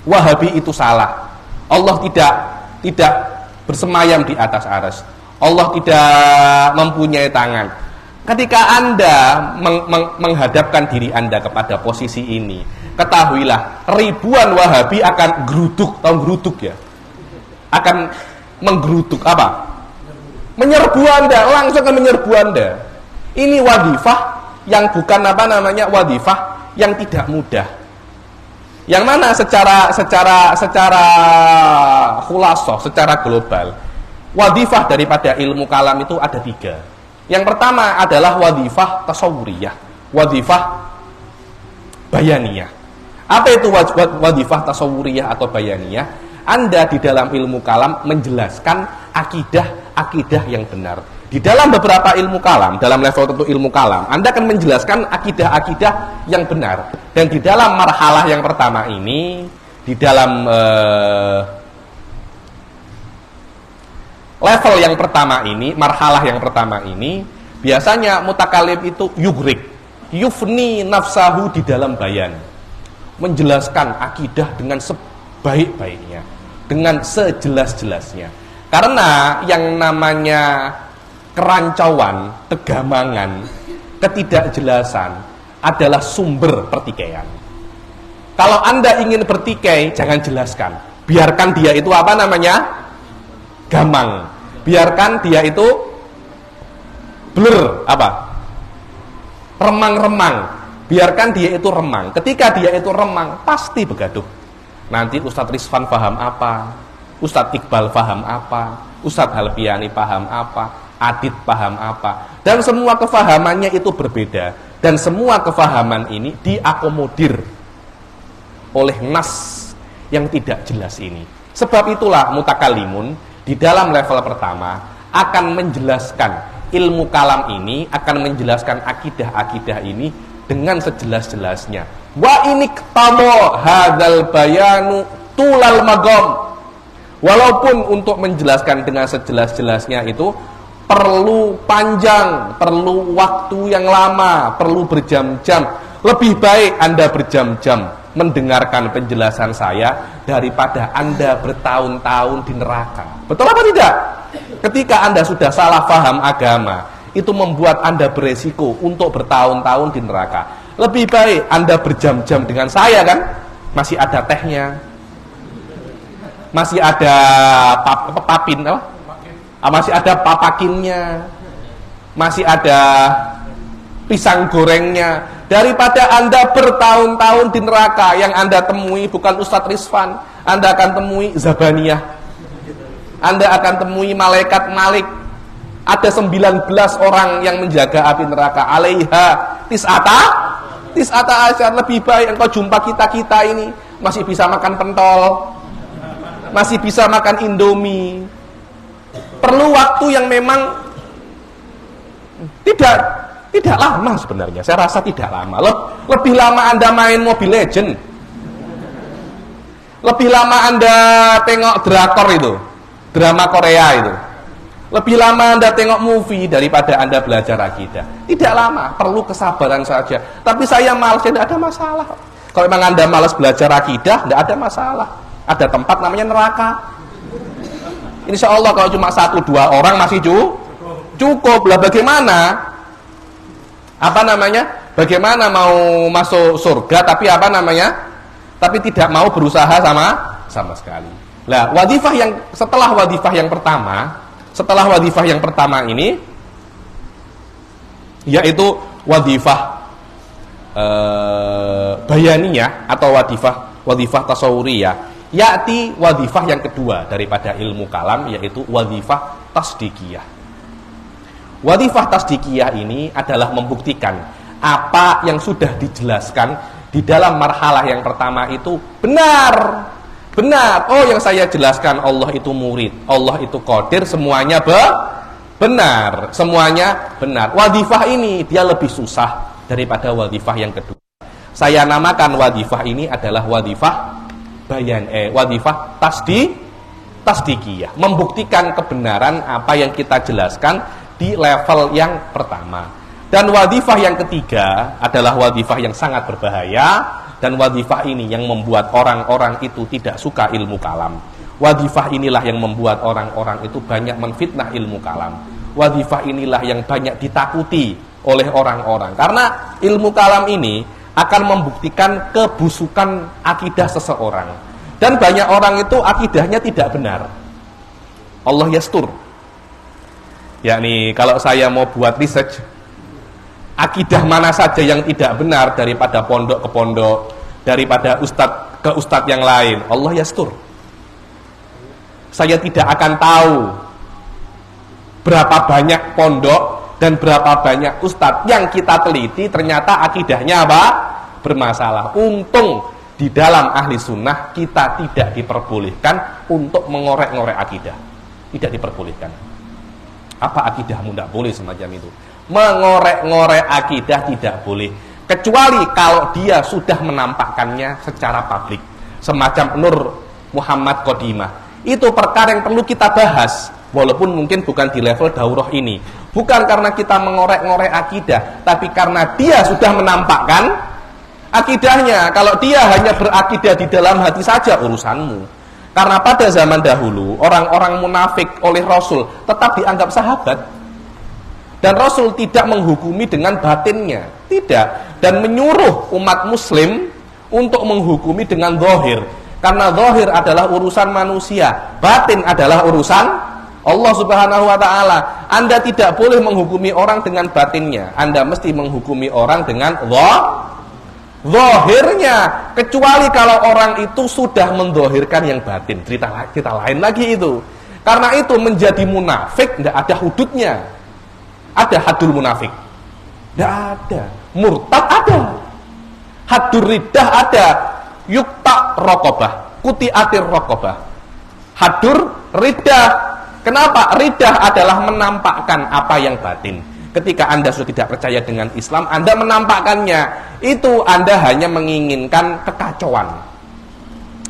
Wahabi itu salah. Allah tidak bersemayam di atas arsy. Allah tidak mempunyai tangan. Ketika Anda menghadapkan diri Anda kepada posisi ini, ketahuilah ribuan Wahabi akan geruduk, tahu geruduk ya? Akan menggeruduk apa? Menyerbu Anda, langsung akan menyerbu Anda. Ini wadifah yang bukan wadifah yang tidak mudah. Yang mana secara khulasoh, secara global, wadifah daripada ilmu kalam itu ada 3. Yang pertama adalah wadifah tasawuriyah, wadifah bayaniyah. Apa itu wadifah tasawuriyah atau bayaniyah? Anda di dalam ilmu kalam menjelaskan akidah yang benar. Di dalam beberapa ilmu kalam, dalam level tertentu ilmu kalam, Anda akan menjelaskan akidah yang benar. Dan di dalam marhalah yang pertama ini, di dalam level yang pertama ini, marhalah yang pertama ini, biasanya mutakalim itu yugrik, yufni nafsahu di dalam bayan, menjelaskan akidah dengan sebaik-baiknya, dengan sejelas-jelasnya. Karena yang namanya kerancauan, kegamangan, ketidakjelasan adalah sumber pertikaian. Kalau Anda ingin bertikai, jangan jelaskan. Biarkan dia itu apa namanya? Gamang. Biarkan dia itu blur, apa? Remang-remang. Biarkan dia itu remang. Ketika dia itu remang, pasti begaduh. Nanti Ustadz Rizvan paham apa? Ustadz Iqbal paham apa? Ustadz Halpiani paham apa? Adit paham apa? Dan semua kefahamannya itu berbeda. Dan semua kefahaman ini diakomodir oleh nas yang tidak jelas ini. Sebab itulah mutakalimun di dalam level pertama akan menjelaskan ilmu kalam ini, akan menjelaskan akidah-akidah ini dengan sejelas-jelasnya. Wa ini ketamo hadzal bayanu tulal magom. Walaupun untuk menjelaskan dengan sejelas-jelasnya itu perlu panjang, perlu waktu yang lama, perlu berjam-jam. Lebih baik Anda berjam-jam mendengarkan penjelasan saya daripada Anda bertahun-tahun di neraka. Betul apa tidak? Ketika Anda sudah salah paham agama, itu membuat Anda beresiko untuk bertahun-tahun di neraka. Lebih baik Anda berjam-jam dengan saya, kan? Masih ada tehnya, masih ada papin, apa? Masih ada papakinnya, masih ada pisang gorengnya, daripada Anda bertahun-tahun di neraka. Yang Anda temui bukan Ustadz Rizvan, Anda akan temui Zabaniyah, Anda akan temui malaikat Malik. Ada 19 orang yang menjaga api neraka. Alaiha tis'ata asyar. Lebih baik engkau jumpa kita ini masih bisa makan pentol, masih bisa makan Indomie. Perlu waktu yang memang tidak lama sebenarnya. Saya rasa tidak lama. Lebih lama Anda main Mobile Legend, lebih lama Anda tengok drakor itu, drama Korea itu, lebih lama Anda tengok movie daripada Anda belajar akidah. Tidak lama, perlu kesabaran saja. Tapi saya malas, tidak ada masalah. Kalau memang Anda malas belajar akidah, tidak ada masalah. Ada tempat namanya neraka. Insya Allah kalau cuma 1-2 orang masih cukup. Lah bagaimana? Apa namanya? Bagaimana mau masuk surga tapi apa namanya? Tapi tidak mau berusaha sama sekali. Lah, wadifah yang setelah wadifah yang pertama ini yaitu wadifah bayaniyah atau wadifah tasawuriyah. Yaitu wadifah yang kedua daripada ilmu kalam, yaitu wadifah tasdikiyah. Wadifah tasdikiyah ini adalah membuktikan apa yang sudah dijelaskan di dalam marhalah yang pertama itu benar. Oh, yang saya jelaskan Allah itu murid, Allah itu qadir, semuanya benar. Semuanya benar. Wadifah ini dia lebih susah daripada wadifah yang kedua. Saya namakan wadifah ini adalah wadifah wadifah tasdikiyah, membuktikan kebenaran apa yang kita jelaskan di level yang pertama. Dan wadifah yang ketiga adalah wadifah yang sangat berbahaya, dan wadifah ini yang membuat orang-orang itu tidak suka ilmu kalam. Wadifah inilah yang membuat orang-orang itu banyak menfitnah ilmu kalam. Wadifah inilah yang banyak ditakuti oleh orang-orang, karena ilmu kalam ini akan membuktikan kebusukan akidah seseorang. Dan banyak orang itu akidahnya tidak benar. Allah yastur. Yakni kalau saya mau buat research, akidah mana saja yang tidak benar daripada pondok ke pondok, daripada ustadz ke ustadz yang lain, Allah yastur. Saya tidak akan tahu berapa banyak pondok dan berapa banyak ustadz yang kita teliti ternyata akidahnya apa? Bermasalah. Untung di dalam ahli sunnah kita tidak diperbolehkan untuk mengorek-ngorek akidah. Tidak diperbolehkan. Apa akidahmu? Tidak boleh semacam itu. Mengorek-ngorek akidah tidak boleh. Kecuali kalau dia sudah menampakkannya secara publik. Semacam Nur Muhammad Qodimah. Itu perkara yang perlu kita bahas. Walaupun mungkin bukan di level daurah ini. Bukan karena kita mengorek-ngorek akidah, tapi karena dia sudah menampakkan akidahnya. Kalau dia hanya berakidah di dalam hati saja, urusanmu. Karena pada zaman dahulu, orang-orang munafik oleh Rasul tetap dianggap sahabat. Dan Rasul tidak menghukumi dengan batinnya. Tidak. Dan menyuruh umat muslim untuk menghukumi dengan zahir. Karena zahir adalah urusan manusia, batin adalah urusan Allah Subhanahu wa ta'ala. Anda tidak boleh menghukumi orang dengan batinnya. Anda mesti menghukumi orang dengan zahirnya. Kecuali kalau orang itu sudah mendhahirkan yang batin. Cerita lain lagi itu. Karena itu menjadi munafik tidak ada hududnya. Ada hadul munafik? Tidak ada. Murtad ada. Hadur riddah ada. Yukta rokobah. Kutiatir rokobah. Hadur riddah. Kenapa? Riddah adalah menampakkan apa yang batin. Ketika Anda sudah tidak percaya dengan Islam, Anda menampakkannya. Itu Anda hanya menginginkan kekacauan.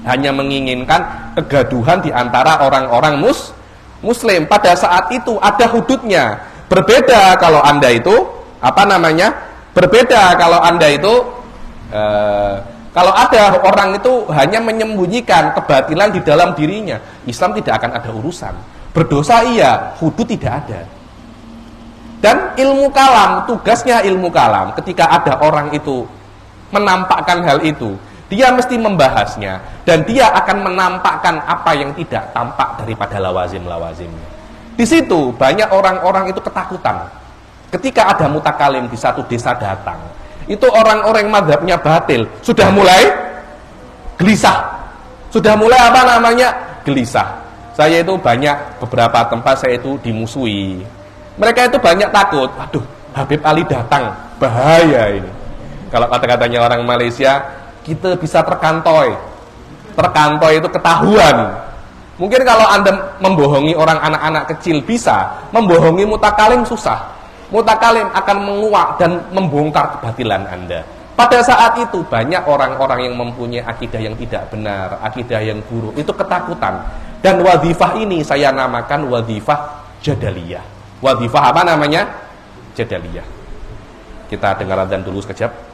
Hanya menginginkan kegaduhan di antara orang-orang muslim. Pada saat itu ada hududnya. Berbeda kalau Anda itu berbeda kalau Anda itu kalau ada orang itu hanya menyembunyikan kebatilan di dalam dirinya, Islam tidak akan ada urusan. Berdosa iya, hudud tidak ada. Dan ilmu kalam, tugasnya ilmu kalam, ketika ada orang itu menampakkan hal itu, dia mesti membahasnya dan dia akan menampakkan apa yang tidak tampak daripada lawazim-lawazimnya. Di situ banyak orang-orang itu ketakutan. Ketika ada mutakalim di satu desa datang, itu orang-orang mazhabnya batil sudah mulai gelisah. Sudah mulai gelisah. Saya itu banyak beberapa tempat saya itu dimusuhi. Mereka itu banyak takut. Aduh, Habib Ali datang, bahaya ini. Kalau kata-katanya orang Malaysia, kita bisa terkantoi. Terkantoi itu ketahuan. Mungkin kalau Anda membohongi orang anak-anak kecil bisa, membohongi mutakalim susah. Mutakalim akan menguak dan membongkar kebatilan Anda. Pada saat itu banyak orang-orang yang mempunyai akidah yang tidak benar, akidah yang buruk, itu ketakutan. Dan wadhifah ini saya namakan wadhifah jadaliyah. Wadhifah apa namanya? Jadaliyah. Kita dengar adzan dulu sekejap.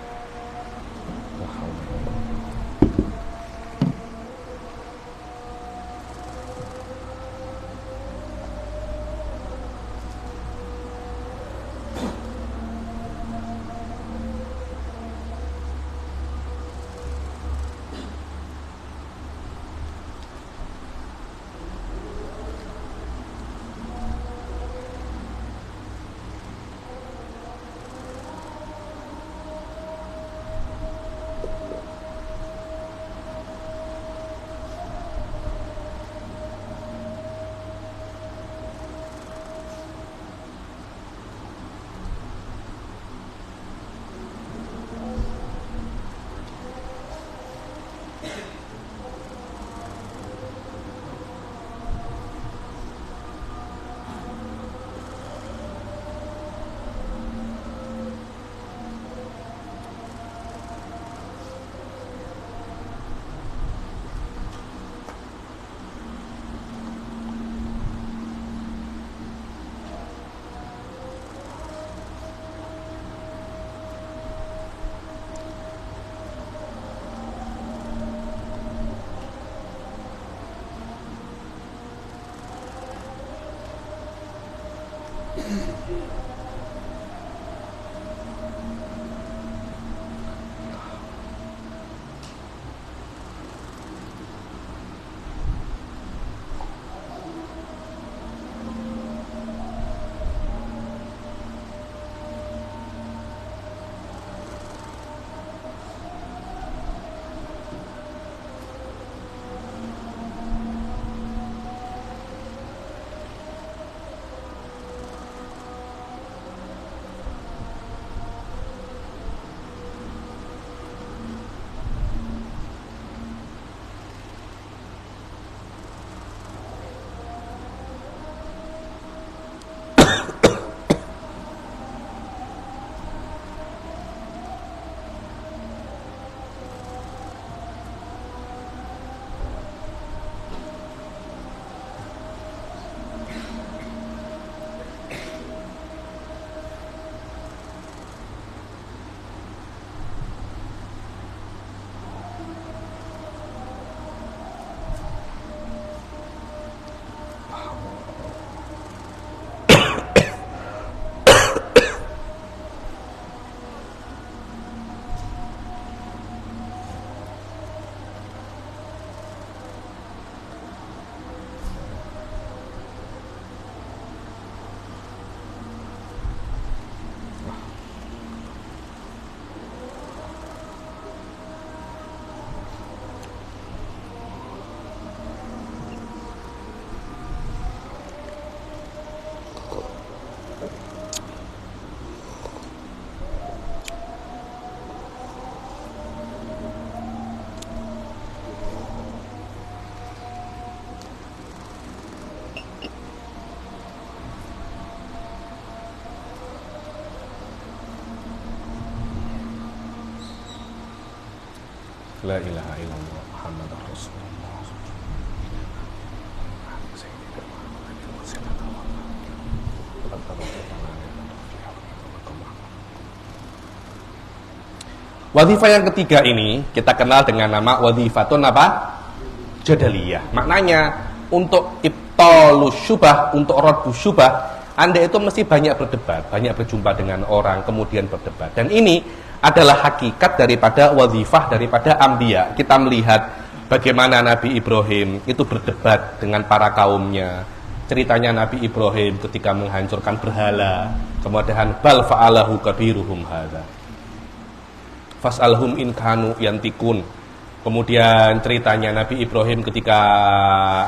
La ilaha illallah Muhammadur Rasulullah. Wadhifah yang ketiga ini kita kenal dengan nama wadhifatun apa? Jadaliyah. Maknanya untuk ibtalus syubah, untuk raddu syubah, Anda itu mesti banyak berdebat, banyak berjumpa dengan orang, kemudian berdebat. Dan ini adalah hakikat daripada wadhifah daripada anbiya. Kita melihat bagaimana Nabi Ibrahim itu berdebat dengan para kaumnya. Ceritanya Nabi Ibrahim ketika menghancurkan berhala, kemudian bal fa'alahu kabiruhum hadza. Fas'alhum in kanu yantikun. Kemudian ceritanya Nabi Ibrahim ketika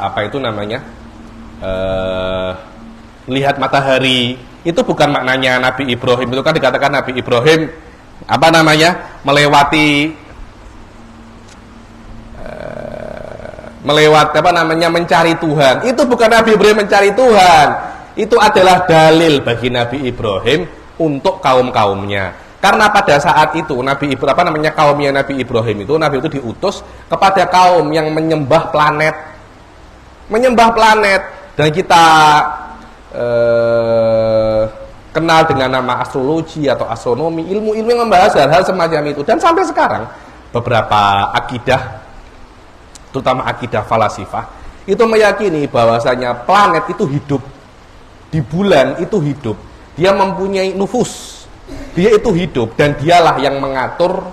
apa itu namanya? Melihat matahari. Itu bukan maknanya Nabi Ibrahim, itu kan dikatakan Nabi Ibrahim apa namanya? Melewati apa namanya? Mencari Tuhan. Itu bukan Nabi Ibrahim mencari Tuhan. Itu adalah dalil bagi Nabi Ibrahim untuk kaum-kaumnya. Karena pada saat itu Nabi Ibrahim apa namanya kaumnya Nabi Ibrahim itu Nabi itu diutus kepada kaum yang menyembah planet. Dan kita kenal dengan nama astrologi atau astronomi, ilmu-ilmu yang membahas hal-hal semacam itu. Dan sampai sekarang beberapa akidah, terutama akidah falasifah, itu meyakini bahwasanya planet itu hidup, di bulan itu hidup, dia mempunyai nufus, dia itu hidup, dan dialah yang mengatur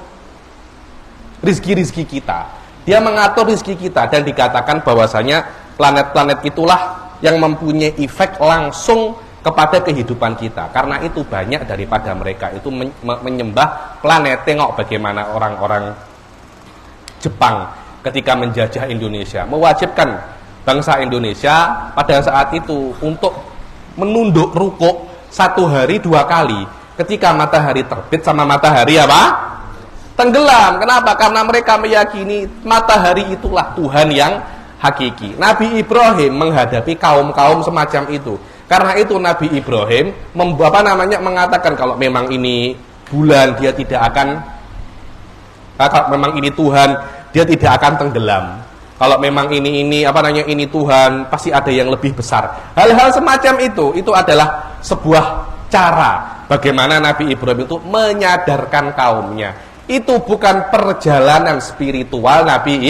rizki-rizki kita. Dia mengatur rizki kita, dan dikatakan bahwasanya planet-planet itulah yang mempunyai efek langsung kepada kehidupan kita. Karena itu banyak daripada mereka itu menyembah planet. Tengok bagaimana orang-orang Jepang ketika menjajah Indonesia, mewajibkan bangsa Indonesia pada saat itu untuk menunduk rukuk 1 hari 2 kali ketika matahari terbit sama matahari apa? Tenggelam. Kenapa? Karena mereka meyakini matahari itulah Tuhan yang hakiki. Nabi Ibrahim menghadapi kaum-kaum semacam itu. Karena itu Nabi Ibrahim mengatakan kalau memang ini bulan dia tidak akan, kalau memang ini Tuhan dia tidak akan tenggelam. Kalau memang ini Tuhan pasti ada yang lebih besar. Hal-hal semacam itu adalah sebuah cara bagaimana Nabi Ibrahim itu menyadarkan kaumnya. Itu bukan perjalanan spiritual Nabi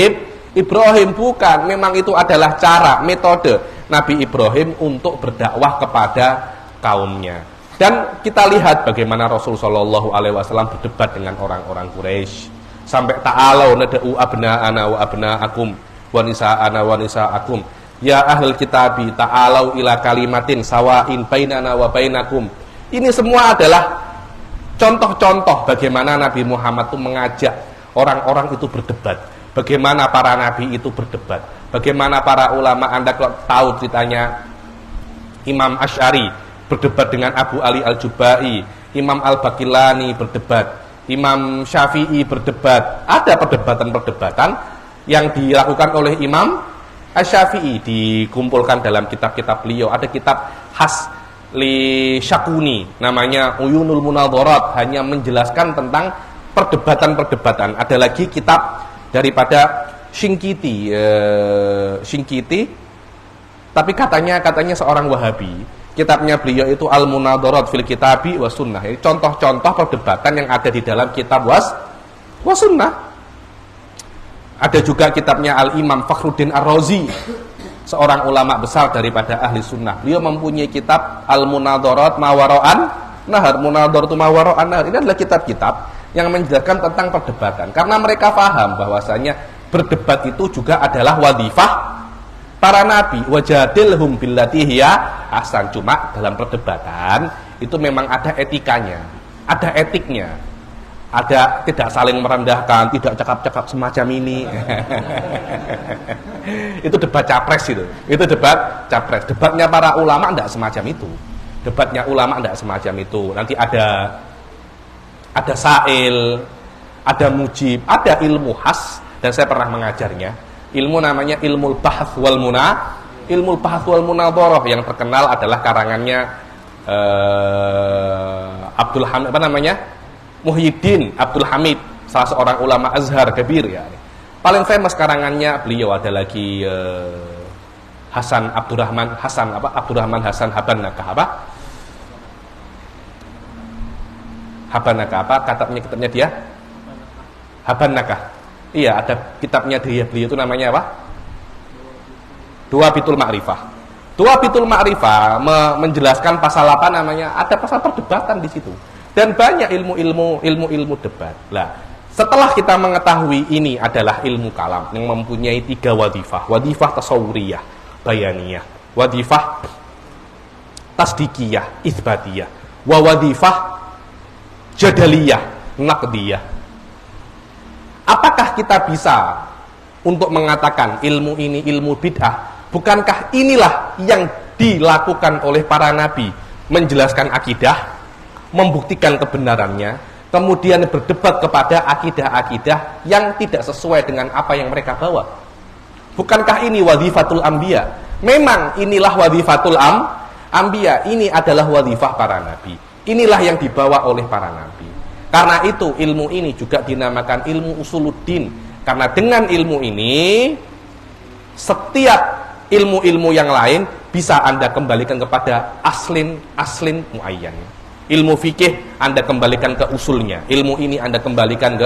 Ibrahim, bukan. Memang itu adalah cara, metode Nabi Ibrahim untuk berdakwah kepada kaumnya. Dan kita lihat bagaimana Rasul Shallallahu Alaihi Wasallam berdebat dengan orang-orang Quraisy. Sampai ta'alau nada'u abna'ana wa abna'akum wa nisa'ana wa nisa'akum. Ya ahlul kitabi ta'alau ila kalimatin sawa'in bainana wa bainakum. Ini semua adalah contoh-contoh bagaimana Nabi Muhammad itu mengajak orang-orang itu berdebat. Bagaimana para nabi itu berdebat. Bagaimana para ulama, Anda kalau tahu ceritanya Imam Asy'ari berdebat dengan Abu Ali Al-Jubai, Imam Al-Baqillani berdebat, Imam Syafi'i berdebat. Ada perdebatan-perdebatan yang dilakukan oleh Imam Asy-Syafi'i, dikumpulkan dalam kitab-kitab beliau. Ada kitab khas li Syakuni namanya Uyunul Munadharat, hanya menjelaskan tentang perdebatan-perdebatan. Ada lagi kitab daripada Shinkiti, tapi katanya seorang Wahabi. Kitabnya beliau itu Al-Munadharat fil Kitabi wa Sunnah. Ini contoh-contoh perdebatan yang ada di dalam kitab was Sunnah. Ada juga kitabnya Al-Imam Fakhruddin Ar-Razi, seorang ulama besar daripada ahli sunnah. Beliau mempunyai kitab Al-Munadharat Mawara'an Nahar. Munadharatu Mawara'an Nahar. Ini adalah kitab-kitab yang menjelaskan tentang perdebatan. Karena mereka paham bahwasanya berdebat itu juga adalah wadhifah para nabi. Wajadilhum billati hiya ahsan. Cuma dalam perdebatan itu memang ada etikanya, ada etiknya. Ada tidak saling merendahkan, tidak cakap-cakap semacam ini. Itu debat capres itu. Itu debat capres. Debatnya para ulama tidak semacam itu. Debatnya ulama tidak semacam itu. Nanti ada sa'il, ada mujib, ada ilmu khas, dan saya pernah mengajarnya. Ilmu namanya ilmul bahth wal munadharah, yang terkenal adalah karangannya Muhyiddin Abdul Hamid, salah seorang ulama Azhar kabir ya. Paling famous karangannya beliau ada lagi Abdurrahman Hasan Habanakah kitabnya dia Habanakah. Iya, ada kitabnya beliau itu namanya apa? Du'abitul Ma'rifah. Du'abitul Ma'rifah menjelaskan pasal apa namanya? Ada pasal perdebatan di situ. Dan banyak ilmu debat. Lah, setelah kita mengetahui ini adalah ilmu kalam yang mempunyai 3 wadhifah. Wadhifah tasawuriyah, bayaniyah. Wadhifah tasdikiyah, itsbatiyah. Wa wadhifah jadaliyah, naqdiyah. Apakah kita bisa untuk mengatakan ilmu ini ilmu bid'ah? Bukankah inilah yang dilakukan oleh para nabi, menjelaskan akidah, membuktikan kebenarannya, kemudian berdebat kepada akidah-akidah yang tidak sesuai dengan apa yang mereka bawa? Bukankah ini wadhifatul anbiya? Memang inilah wadhifatul anbiya. Ini adalah wadhifah para nabi. Inilah yang dibawa oleh para nabi. Karena itu ilmu ini juga dinamakan ilmu usuluddin. Karena dengan ilmu ini setiap ilmu-ilmu yang lain bisa Anda kembalikan kepada aslin muayyan. Ilmu fikih Anda kembalikan ke usulnya. Ilmu ini Anda kembalikan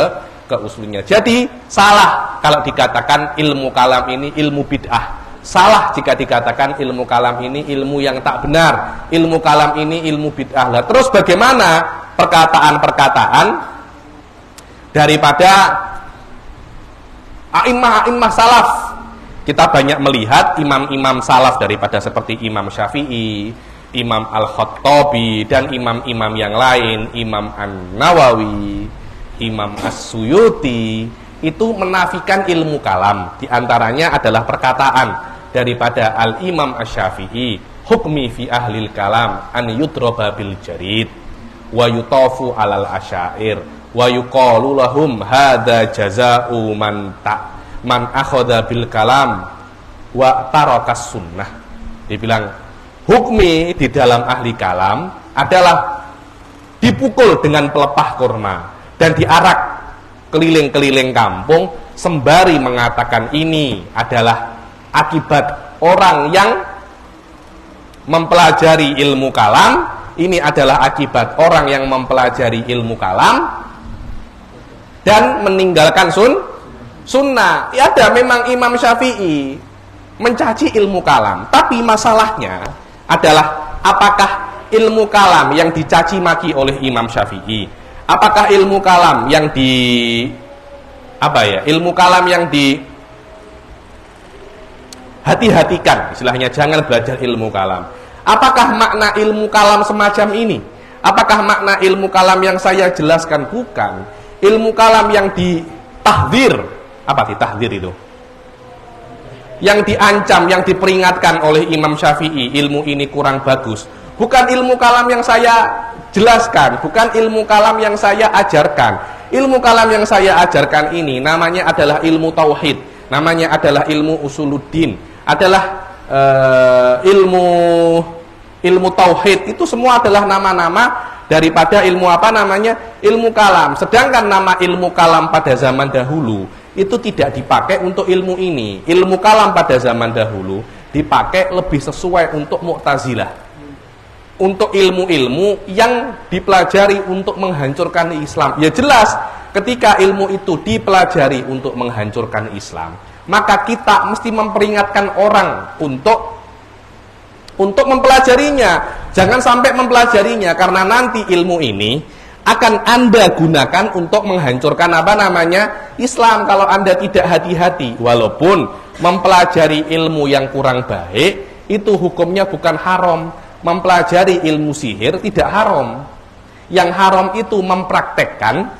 ke usulnya. Jadi salah kalau dikatakan ilmu kalam ini ilmu bid'ah. Salah jika dikatakan ilmu kalam ini ilmu yang tak benar. Ilmu kalam ini ilmu bid'ah. Lah terus bagaimana perkataan-perkataan daripada a'immah salaf? Kita banyak melihat imam-imam salaf daripada seperti Imam Syafi'i, Imam Al-Khattabi, dan imam-imam yang lain, Imam An-Nawawi, Imam As-Suyuti, itu menafikan ilmu kalam. Di antaranya adalah perkataan daripada Al-Imam Asy-Syafi'i, hukmi fi ahlil kalam an yudroba bil jarid wa yutafu alal asyair wa yuqalu lahum hadza jazaa'u man akhadha bil kalam wa tarakas sunnah. Dibilang hukmi di dalam ahli kalam adalah dipukul dengan pelepah kurma dan diarak keliling-keliling kampung sembari mengatakan ini adalah akibat orang yang mempelajari ilmu kalam, ini adalah akibat orang yang mempelajari ilmu kalam dan meninggalkan sunnah. Ya, ada memang Imam Syafi'i mencaci ilmu kalam, tapi masalahnya adalah apakah ilmu kalam yang dicaci maki oleh Imam Syafi'i, apakah ilmu kalam yang ilmu kalam yang hati-hatikan, istilahnya jangan belajar ilmu kalam. Apakah makna ilmu kalam semacam ini? Apakah makna ilmu kalam yang saya jelaskan? Bukan. Ilmu kalam yang ditahdzir. Apa ditahdzir itu? Yang diancam, yang diperingatkan oleh Imam Syafi'i, ilmu ini kurang bagus. Bukan ilmu kalam yang saya jelaskan, bukan ilmu kalam yang saya ajarkan. Ilmu kalam yang saya ajarkan ini namanya adalah ilmu tauhid, namanya adalah ilmu usuluddin, adalah ilmu tauhid. Itu semua adalah nama-nama daripada ilmu ilmu kalam. Sedangkan nama ilmu kalam pada zaman dahulu itu tidak dipakai untuk ilmu ini. Ilmu kalam pada zaman dahulu dipakai lebih sesuai untuk Mu'tazilah, untuk ilmu-ilmu yang dipelajari untuk menghancurkan Islam. Ya jelas, ketika ilmu itu dipelajari untuk menghancurkan Islam, maka kita mesti memperingatkan orang untuk mempelajarinya. Jangan sampai mempelajarinya, karena nanti ilmu ini akan Anda gunakan untuk menghancurkan Islam kalau Anda tidak hati-hati. Walaupun mempelajari ilmu yang kurang baik itu hukumnya bukan haram. Mempelajari ilmu sihir tidak haram. Yang haram itu mempraktekkan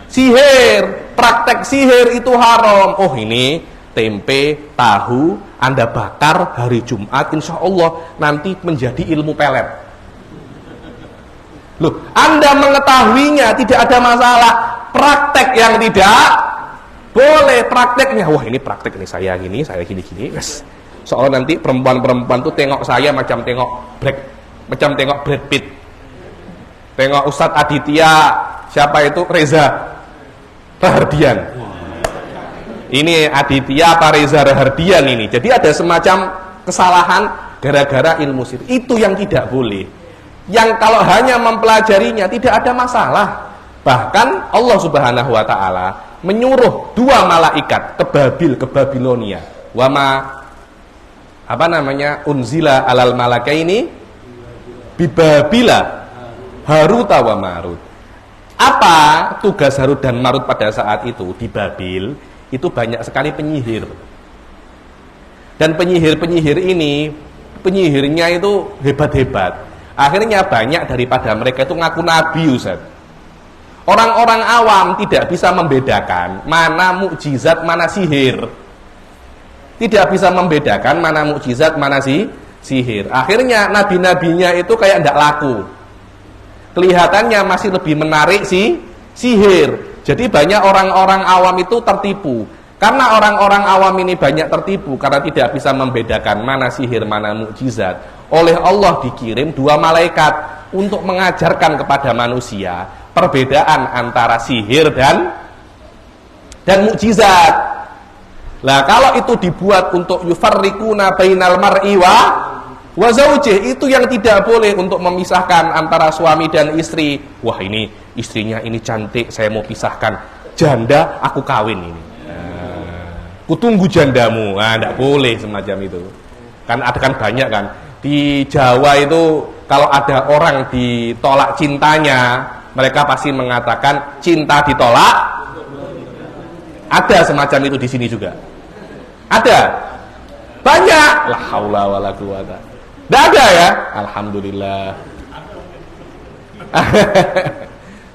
sihir. Praktek sihir itu haram. Oh, ini tempe, tahu Anda bakar hari Jumat, insya Allah nanti menjadi ilmu pelet. Loh, Anda mengetahuinya tidak ada masalah. Praktek yang tidak boleh, prakteknya. Wah, ini praktek ini saya gini. Yes. Soal nanti perempuan-perempuan tuh tengok saya macam tengok Brad Pitt. Tengok Ustadz Aditya, siapa itu? Reza Rahardian. Ini Aditya apa Reza Rahardian ini. Jadi ada semacam kesalahan gara-gara ilmu sihir. Itu yang tidak boleh. Yang kalau hanya mempelajarinya tidak ada masalah. Bahkan Allah Subhanahu wa taala menyuruh 2 malaikat ke Babilonia. Unzila alal malakaini bibabila Haruta wa Marut. Apa tugas Harut dan Marut pada saat itu di Babil? Itu banyak sekali penyihir. Dan penyihir-penyihir ini, penyihirnya itu hebat-hebat. Akhirnya banyak daripada mereka itu ngaku nabi, Ustaz. Orang-orang awam tidak bisa membedakan mana mukjizat, mana sihir. Tidak bisa membedakan mana mukjizat, mana sihir. Akhirnya nabi-nabinya itu kayak tidak laku. Kelihatannya masih lebih menarik sihir. Jadi banyak orang-orang awam itu tertipu. Karena orang-orang awam ini banyak tertipu karena tidak bisa membedakan mana sihir, mana mukjizat. Oleh Allah dikirim 2 malaikat untuk mengajarkan kepada manusia perbedaan antara sihir dan mukjizat. Lah kalau itu dibuat untuk yufarriquna bainal mar'i wa zaujih, itu yang tidak boleh, untuk memisahkan antara suami dan istri. Wah, ini istrinya ini cantik, saya mau pisahkan. Janda aku kawin ini. Kutunggu jandamu. Enggak boleh semacam itu. Kan ada kan banyak kan di Jawa itu, kalau ada orang ditolak cintanya, mereka pasti mengatakan cinta ditolak. Ada semacam itu di sini juga. Ada. Banyak. La haula wala quwata. Tidak ada ya? Alhamdulillah.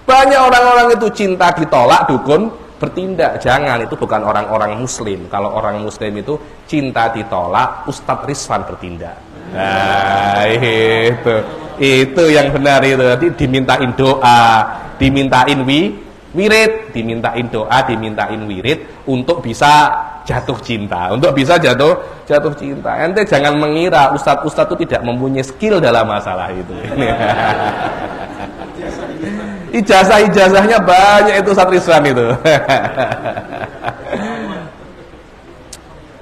Banyak orang-orang itu cinta ditolak, dukun bertindak. Jangan, itu bukan orang-orang muslim. Kalau orang muslim itu cinta ditolak, Ustadz Rizwan bertindak. Nah, itu yang benar itu. Jadi dimintain doa, dimintain wirid, dimintain doa, dimintain wirid untuk bisa jatuh cinta, untuk bisa jatuh cinta. Ente jangan mengira ustadz itu tidak mempunyai skill dalam masalah itu. Ijazahnya banyak itu Ustadz Rizwan itu.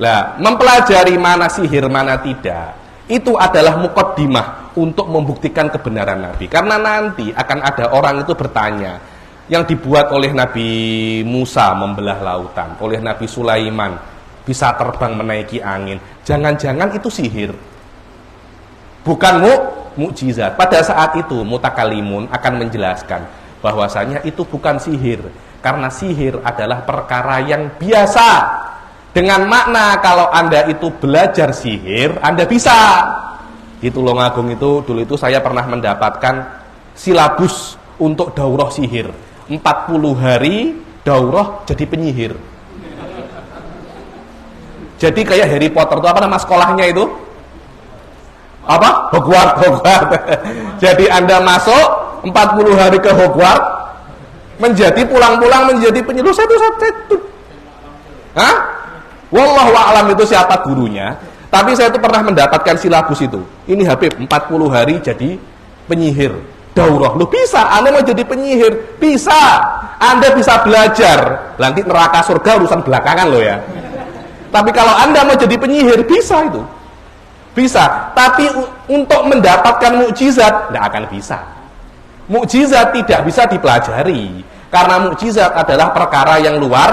Lah, mempelajari mana sihir, mana tidak, itu adalah muqaddimah untuk membuktikan kebenaran Nabi. Karena nanti akan ada orang itu bertanya, yang dibuat oleh Nabi Musa membelah lautan, oleh Nabi Sulaiman bisa terbang menaiki angin, jangan-jangan itu sihir, bukan mukjizat. Pada saat itu mutakalimun akan menjelaskan bahwasanya itu bukan sihir, karena sihir adalah perkara yang biasa. Dengan makna kalau Anda itu belajar sihir, Anda bisa. Di Tulungagung itu dulu itu saya pernah mendapatkan silabus untuk daurah sihir. 40 hari daurah jadi penyihir. Jadi kayak Harry Potter itu apa nama sekolahnya itu? Apa? Hogwarts. Jadi Anda masuk 40 hari ke Hogwarts, menjadi pulang-pulang menjadi penyihir. Satu. Hah? Wallahu a'lam itu siapa gurunya. Tapi saya itu pernah mendapatkan silabus itu. Ini Habib 40 hari jadi penyihir. Daurah, lu bisa, Anda mau jadi penyihir, bisa, Anda bisa belajar, nanti neraka surga urusan belakangan lo ya. Tapi kalau Anda mau jadi penyihir, bisa itu, bisa. Tapi untuk mendapatkan mukjizat, tidak akan bisa. Mukjizat tidak bisa dipelajari, karena mukjizat adalah perkara yang luar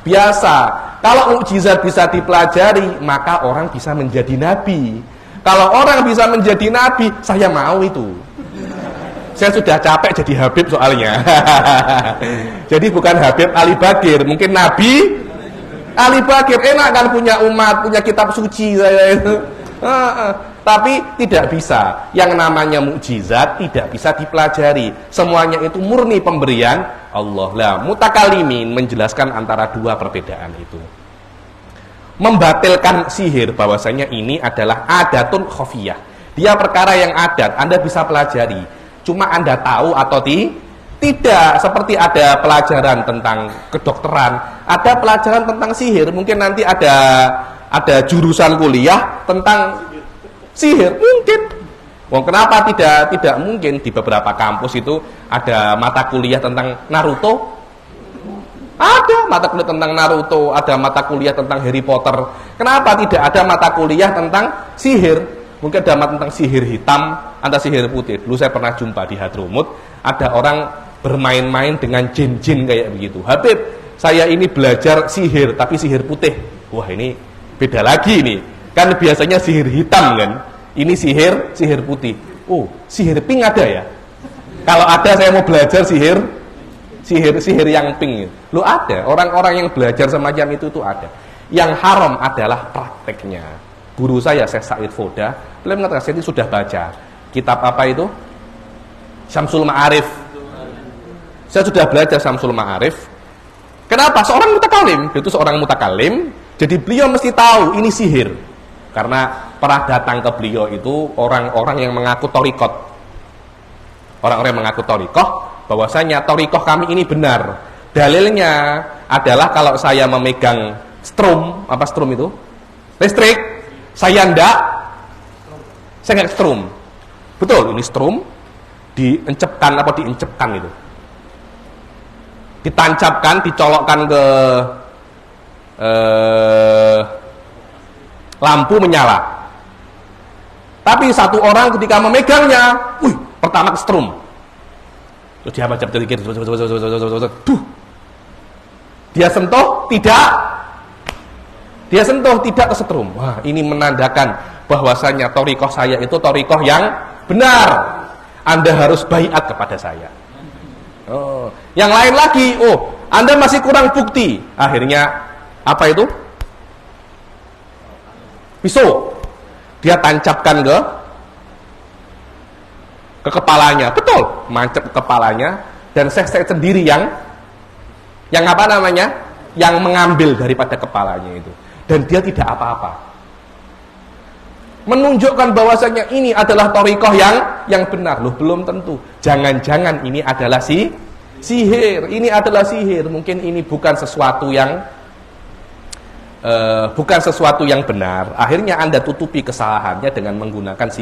biasa. Kalau mukjizat bisa dipelajari, maka orang bisa menjadi nabi. Kalau orang bisa menjadi nabi, saya mau itu. Saya sudah capek jadi Habib soalnya. Jadi bukan Habib Ali Bagir, mungkin Nabi Ali Bagir. Enak kan punya umat, punya kitab suci saya itu. Tapi tidak bisa. Yang namanya mukjizat tidak bisa dipelajari. Semuanya itu murni pemberian Allah. Lah, mutakalimin menjelaskan antara dua perbedaan itu. Membatalkan sihir bahwasanya ini adalah adatun khofiyah. Dia perkara yang adat, Anda bisa pelajari. Cuma Anda tahu atau tidak. Seperti ada pelajaran tentang kedokteran, ada pelajaran tentang sihir. Mungkin nanti ada jurusan kuliah tentang sihir, mungkin. Wong kenapa tidak mungkin? Di beberapa kampus itu ada mata kuliah tentang Naruto. Ada mata kuliah tentang Naruto, ada mata kuliah tentang Harry Potter. Kenapa tidak ada mata kuliah tentang sihir? Mungkin ada mata tentang sihir hitam, ada sihir putih. Dulu saya pernah jumpa di Hadramut, ada orang bermain-main dengan jin-jin kayak begitu. Habib, saya ini belajar sihir, tapi sihir putih. Wah, ini beda lagi nih. Kan biasanya sihir hitam kan. Ini sihir putih. Oh, sihir pink ada ya? Kalau ada, saya mau belajar sihir yang pink. Lu ada, orang-orang yang belajar semacam itu ada. Yang haram adalah prakteknya. Guru saya, Syekh Said Foda, beliau mengatakan, saya ini sudah baca kitab apa itu? Syamsul Ma'arif. Saya sudah belajar Syamsul Ma'arif. Kenapa? Seorang mutakalim, dia itu seorang mutakalim, jadi beliau mesti tahu ini sihir. Karena pernah datang ke beliau itu orang-orang yang mengaku torikot. Orang-orang yang mengaku torikoh, bahwasanya torikoh kami ini benar. Dalilnya adalah kalau saya memegang strum, apa strum itu? Listrik, saya nggak strum. Betul, ini strum diencepkan itu. Ditancapkan, dicolokkan ke lampu menyala. Tapi satu orang ketika memegangnya, pertama ke strum. Terus dia baca berpikir, dia sentuh tidak ke setrum. Wah, ini menandakan bahwasanya torikoh saya itu torikoh yang benar. Anda harus baiat kepada saya. Oh, yang lain lagi, Anda masih kurang bukti. Akhirnya apa itu? Pisau. Dia tancapkan ke kepalanya. Betul, mancap kepalanya, dan Syekh sendiri yang apa namanya? Yang mengambil daripada kepalanya itu. Dan dia tidak apa-apa. Menunjukkan bahwasanya ini adalah thariqah yang benar. Loh, belum tentu. Jangan-jangan ini adalah sihir. Ini adalah sihir. Mungkin ini bukan sesuatu yang benar. Akhirnya Anda tutupi kesalahannya dengan menggunakan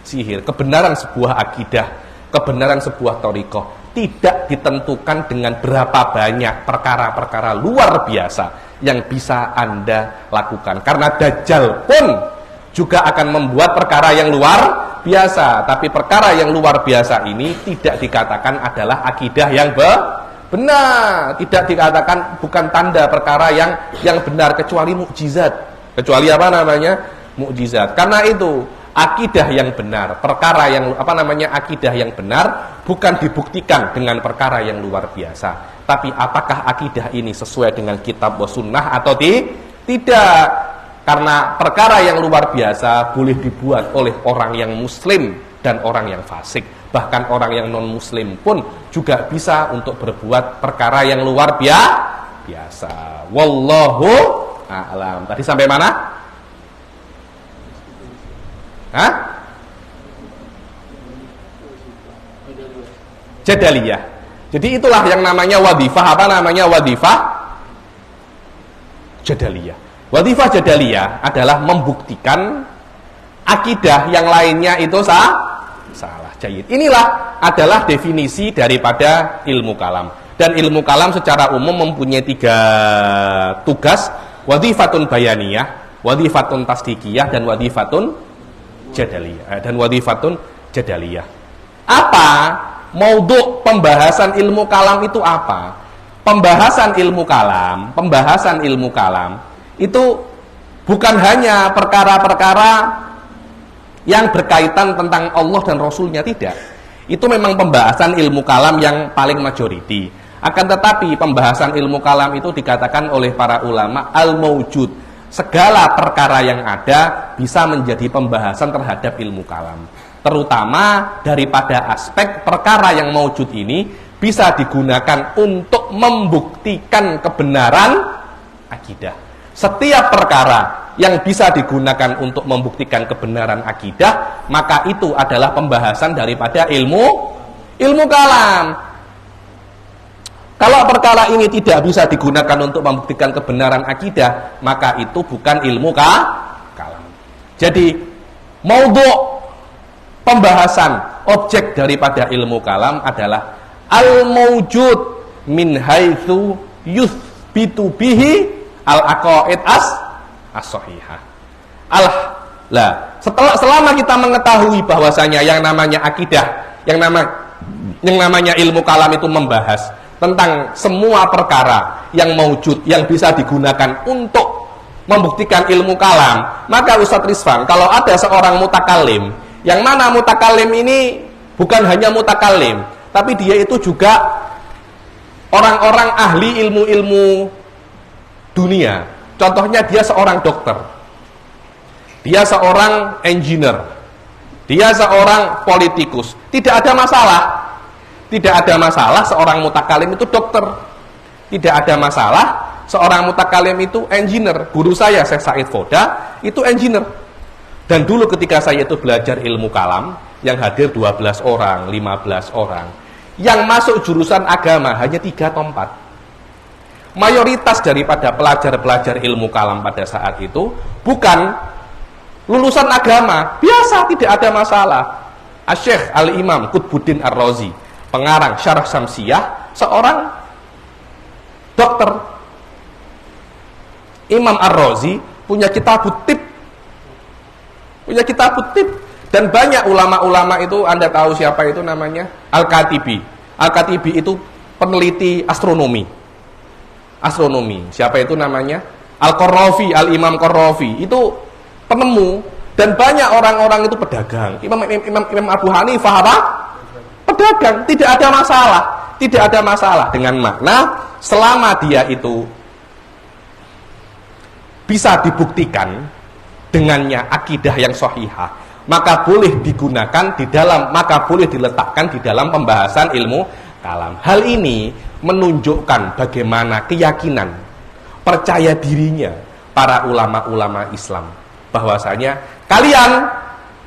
sihir. Kebenaran sebuah akidah, kebenaran sebuah thariqah tidak ditentukan dengan berapa banyak perkara-perkara luar biasa yang bisa Anda lakukan. Karena Dajjal pun juga akan membuat perkara yang luar biasa. Tapi perkara yang luar biasa ini tidak dikatakan adalah akidah yang benar. Tidak dikatakan, bukan tanda perkara yang benar, kecuali mukjizat. Kecuali apa namanya? Mukjizat. Karena itu akidah yang benar, perkara yang akidah yang benar bukan dibuktikan dengan perkara yang luar biasa. Tapi apakah akidah ini sesuai dengan kitab wa sunnah atau tidak? Karena perkara yang luar biasa boleh dibuat oleh orang yang muslim dan orang yang fasik. Bahkan orang yang non muslim pun juga bisa untuk berbuat perkara yang luar biasa. Wallahu a'lam. Tadi sampai mana? Jadaliyah. Jadi itulah yang namanya wadifah. Apa namanya wadifah? Jadaliyah. Wadifah jadaliyah adalah membuktikan akidah yang lainnya itu salah. Jayid. Inilah adalah definisi daripada ilmu kalam. Dan ilmu kalam secara umum mempunyai 3 tugas: wadifatun bayaniyah, wadifatun tasdikiyah, dan wadifatun jadaliyah. Apa maudhu pembahasan ilmu kalam itu apa? Pembahasan ilmu kalam itu bukan hanya perkara-perkara yang berkaitan tentang Allah dan Rasulnya, tidak. Itu memang pembahasan ilmu kalam yang paling majoriti. Akan tetapi pembahasan ilmu kalam itu dikatakan oleh para ulama al-maujud. Segala perkara yang ada bisa menjadi pembahasan terhadap ilmu kalam. Terutama daripada aspek perkara yang maujud ini bisa digunakan untuk membuktikan kebenaran akidah. Setiap perkara yang bisa digunakan untuk membuktikan kebenaran akidah, maka itu adalah pembahasan daripada ilmu kalam. Kalau perkara ini tidak bisa digunakan untuk membuktikan kebenaran akidah, maka itu bukan ilmu kalam. Jadi, maudhu pembahasan objek daripada ilmu kalam adalah al-maujud min haitsu yuthbitu bihi al-aqaid as-shahihah. Selama kita mengetahui bahwasanya yang namanya akidah, yang namanya ilmu kalam itu membahas tentang semua perkara yang maujud, yang bisa digunakan untuk membuktikan ilmu kalam, maka Ustadz Rizwan, kalau ada seorang mutakalim, yang mana mutakalim ini bukan hanya mutakalim, tapi dia itu juga orang-orang ahli ilmu-ilmu dunia. Contohnya dia seorang dokter, dia seorang engineer, dia seorang politikus. Tidak ada masalah. Tidak ada masalah seorang mutakalim itu dokter. Tidak ada masalah seorang mutakalim itu engineer. Guru saya, Syekh Said Foda, itu engineer. Dan dulu ketika saya itu belajar ilmu kalam, yang hadir 12 orang, 15 orang, yang masuk jurusan agama hanya 3 atau 4. Mayoritas daripada pelajar-pelajar ilmu kalam pada saat itu bukan lulusan agama, biasa, tidak ada masalah. Asy-Syaikh Al-Imam Qutbuddin Ar-Razi, pengarang Syarah Syamsiyah, seorang dokter. Imam Ar-Razi punya kitab tib. Dan banyak ulama-ulama itu, Anda tahu siapa itu namanya? Al-Katibi. Al-Katibi itu peneliti astronomi. Siapa itu namanya? Al-Qarrafi, Al-Imam Qarrafi. Itu penemu. Dan banyak orang-orang itu pedagang. Imam Abu Hanifah apa? Pedagang. Tidak ada masalah. Tidak ada masalah dengan makna selama dia itu bisa dibuktikan dengannya akidah yang sahihah, maka boleh digunakan di dalam, maka boleh diletakkan di dalam pembahasan ilmu kalam. Hal ini menunjukkan bagaimana keyakinan, percaya dirinya para ulama-ulama Islam, bahwasanya kalian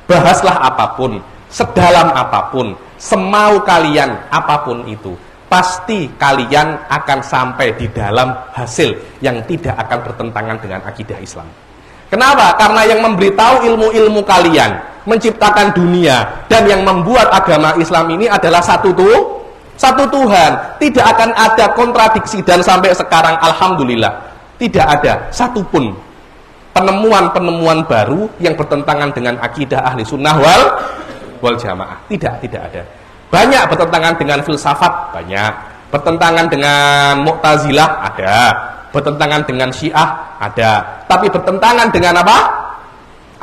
bahaslah apapun, sedalam apapun, semau kalian apapun itu, pasti kalian akan sampai di dalam hasil yang tidak akan bertentangan dengan akidah Islam. Kenapa? Karena yang memberitahu ilmu-ilmu kalian, menciptakan dunia, dan yang membuat agama Islam ini adalah satu Tuhan. Tidak akan ada kontradiksi, dan sampai sekarang alhamdulillah tidak ada satupun penemuan-penemuan baru yang bertentangan dengan akidah ahli sunnah wal jamaah. Tidak ada. Banyak bertentangan dengan filsafat, banyak. Bertentangan dengan Mu'tazilah, ada. Bertentangan dengan Syiah, ada. Tapi bertentangan dengan apa?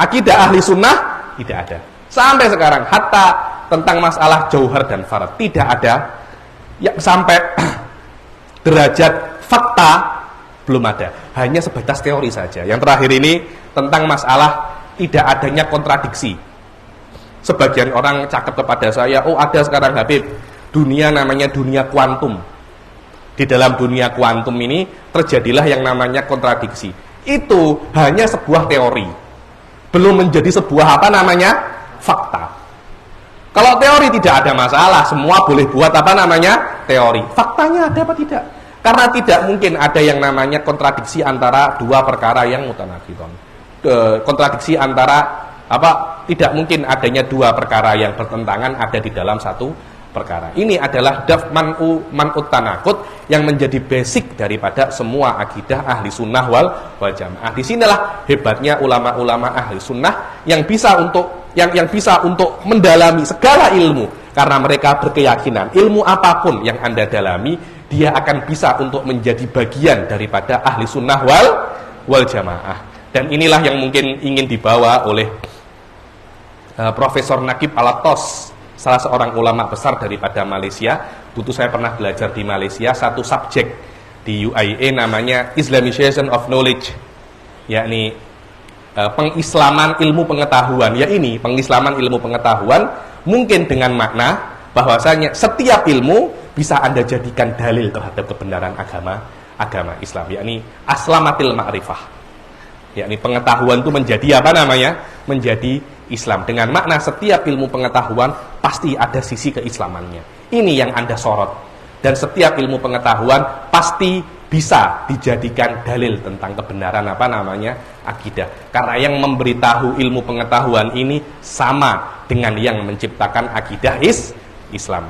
Akidah ahli sunnah, tidak ada. Sampai sekarang, hatta tentang masalah jauhar dan farad, tidak ada. Ya, sampai derajat fakta belum ada, hanya sebatas teori saja. Yang terakhir ini tentang masalah tidak adanya kontradiksi. Sebagian orang cakap kepada saya, oh ada sekarang Habib, dunia namanya dunia kuantum. Di dalam dunia kuantum ini terjadilah yang namanya kontradiksi. Itu hanya sebuah teori, belum menjadi sebuah apa namanya fakta. Kalau teori tidak ada masalah, semua boleh buat apa namanya teori. Faktanya ada apa tidak? Karena tidak mungkin ada yang namanya kontradiksi antara dua perkara yang mutanaqidon. Kontradiksi antara apa? Tidak mungkin adanya dua perkara yang bertentangan ada di dalam satu perkara. Ini adalah daf man'ut tanaqud yang menjadi basic daripada semua akidah ahli sunnah wal jamaah. Disinilah hebatnya ulama-ulama ahli sunnah yang bisa untuk mendalami segala ilmu, karena mereka berkeyakinan ilmu apapun yang Anda dalami, dia akan bisa untuk menjadi bagian daripada ahli sunnah wal jamaah. Dan inilah yang mungkin ingin dibawa oleh Profesor Naqib Alatos, salah seorang ulama besar daripada Malaysia. Dulu saya pernah belajar di Malaysia satu subjek di UIA namanya Islamization of Knowledge, yakni pengislaman ilmu pengetahuan. Ya, ini pengislaman ilmu pengetahuan mungkin dengan makna bahwasanya setiap ilmu bisa Anda jadikan dalil terhadap kebenaran agama Islam, yakni aslamatil ma'rifah, yakni pengetahuan itu menjadi apa namanya? Menjadi Islam. Dengan makna setiap ilmu pengetahuan pasti ada sisi keislamannya. Ini yang Anda sorot. Dan setiap ilmu pengetahuan pasti bisa dijadikan dalil tentang kebenaran apa namanya? Akidah. Karena yang memberitahu ilmu pengetahuan ini sama dengan yang menciptakan akidah Islam.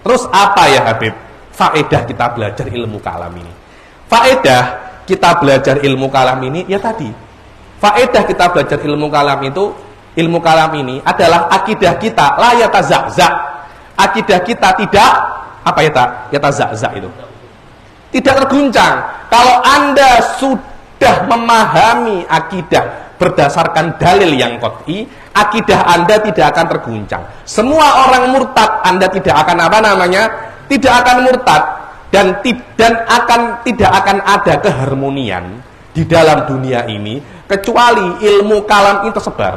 Terus apa ya Habib faedah kita belajar ilmu kalam ini? Faedah kita belajar ilmu kalam ini, ya tadi. Faedah kita belajar ilmu kalam itu, ilmu kalam ini adalah akidah kita la yatazakzak. Akidah kita tidak apa ya tak? Yatazakzak itu. Tidak terguncang. Kalau Anda sudah memahami akidah berdasarkan dalil yang qat'i, akidah Anda tidak akan terguncang. Semua orang murtad, Anda tidak akan apa namanya? Tidak akan murtad dan tidak akan ada keharmonian di dalam dunia ini kecuali ilmu kalam ini tersebar.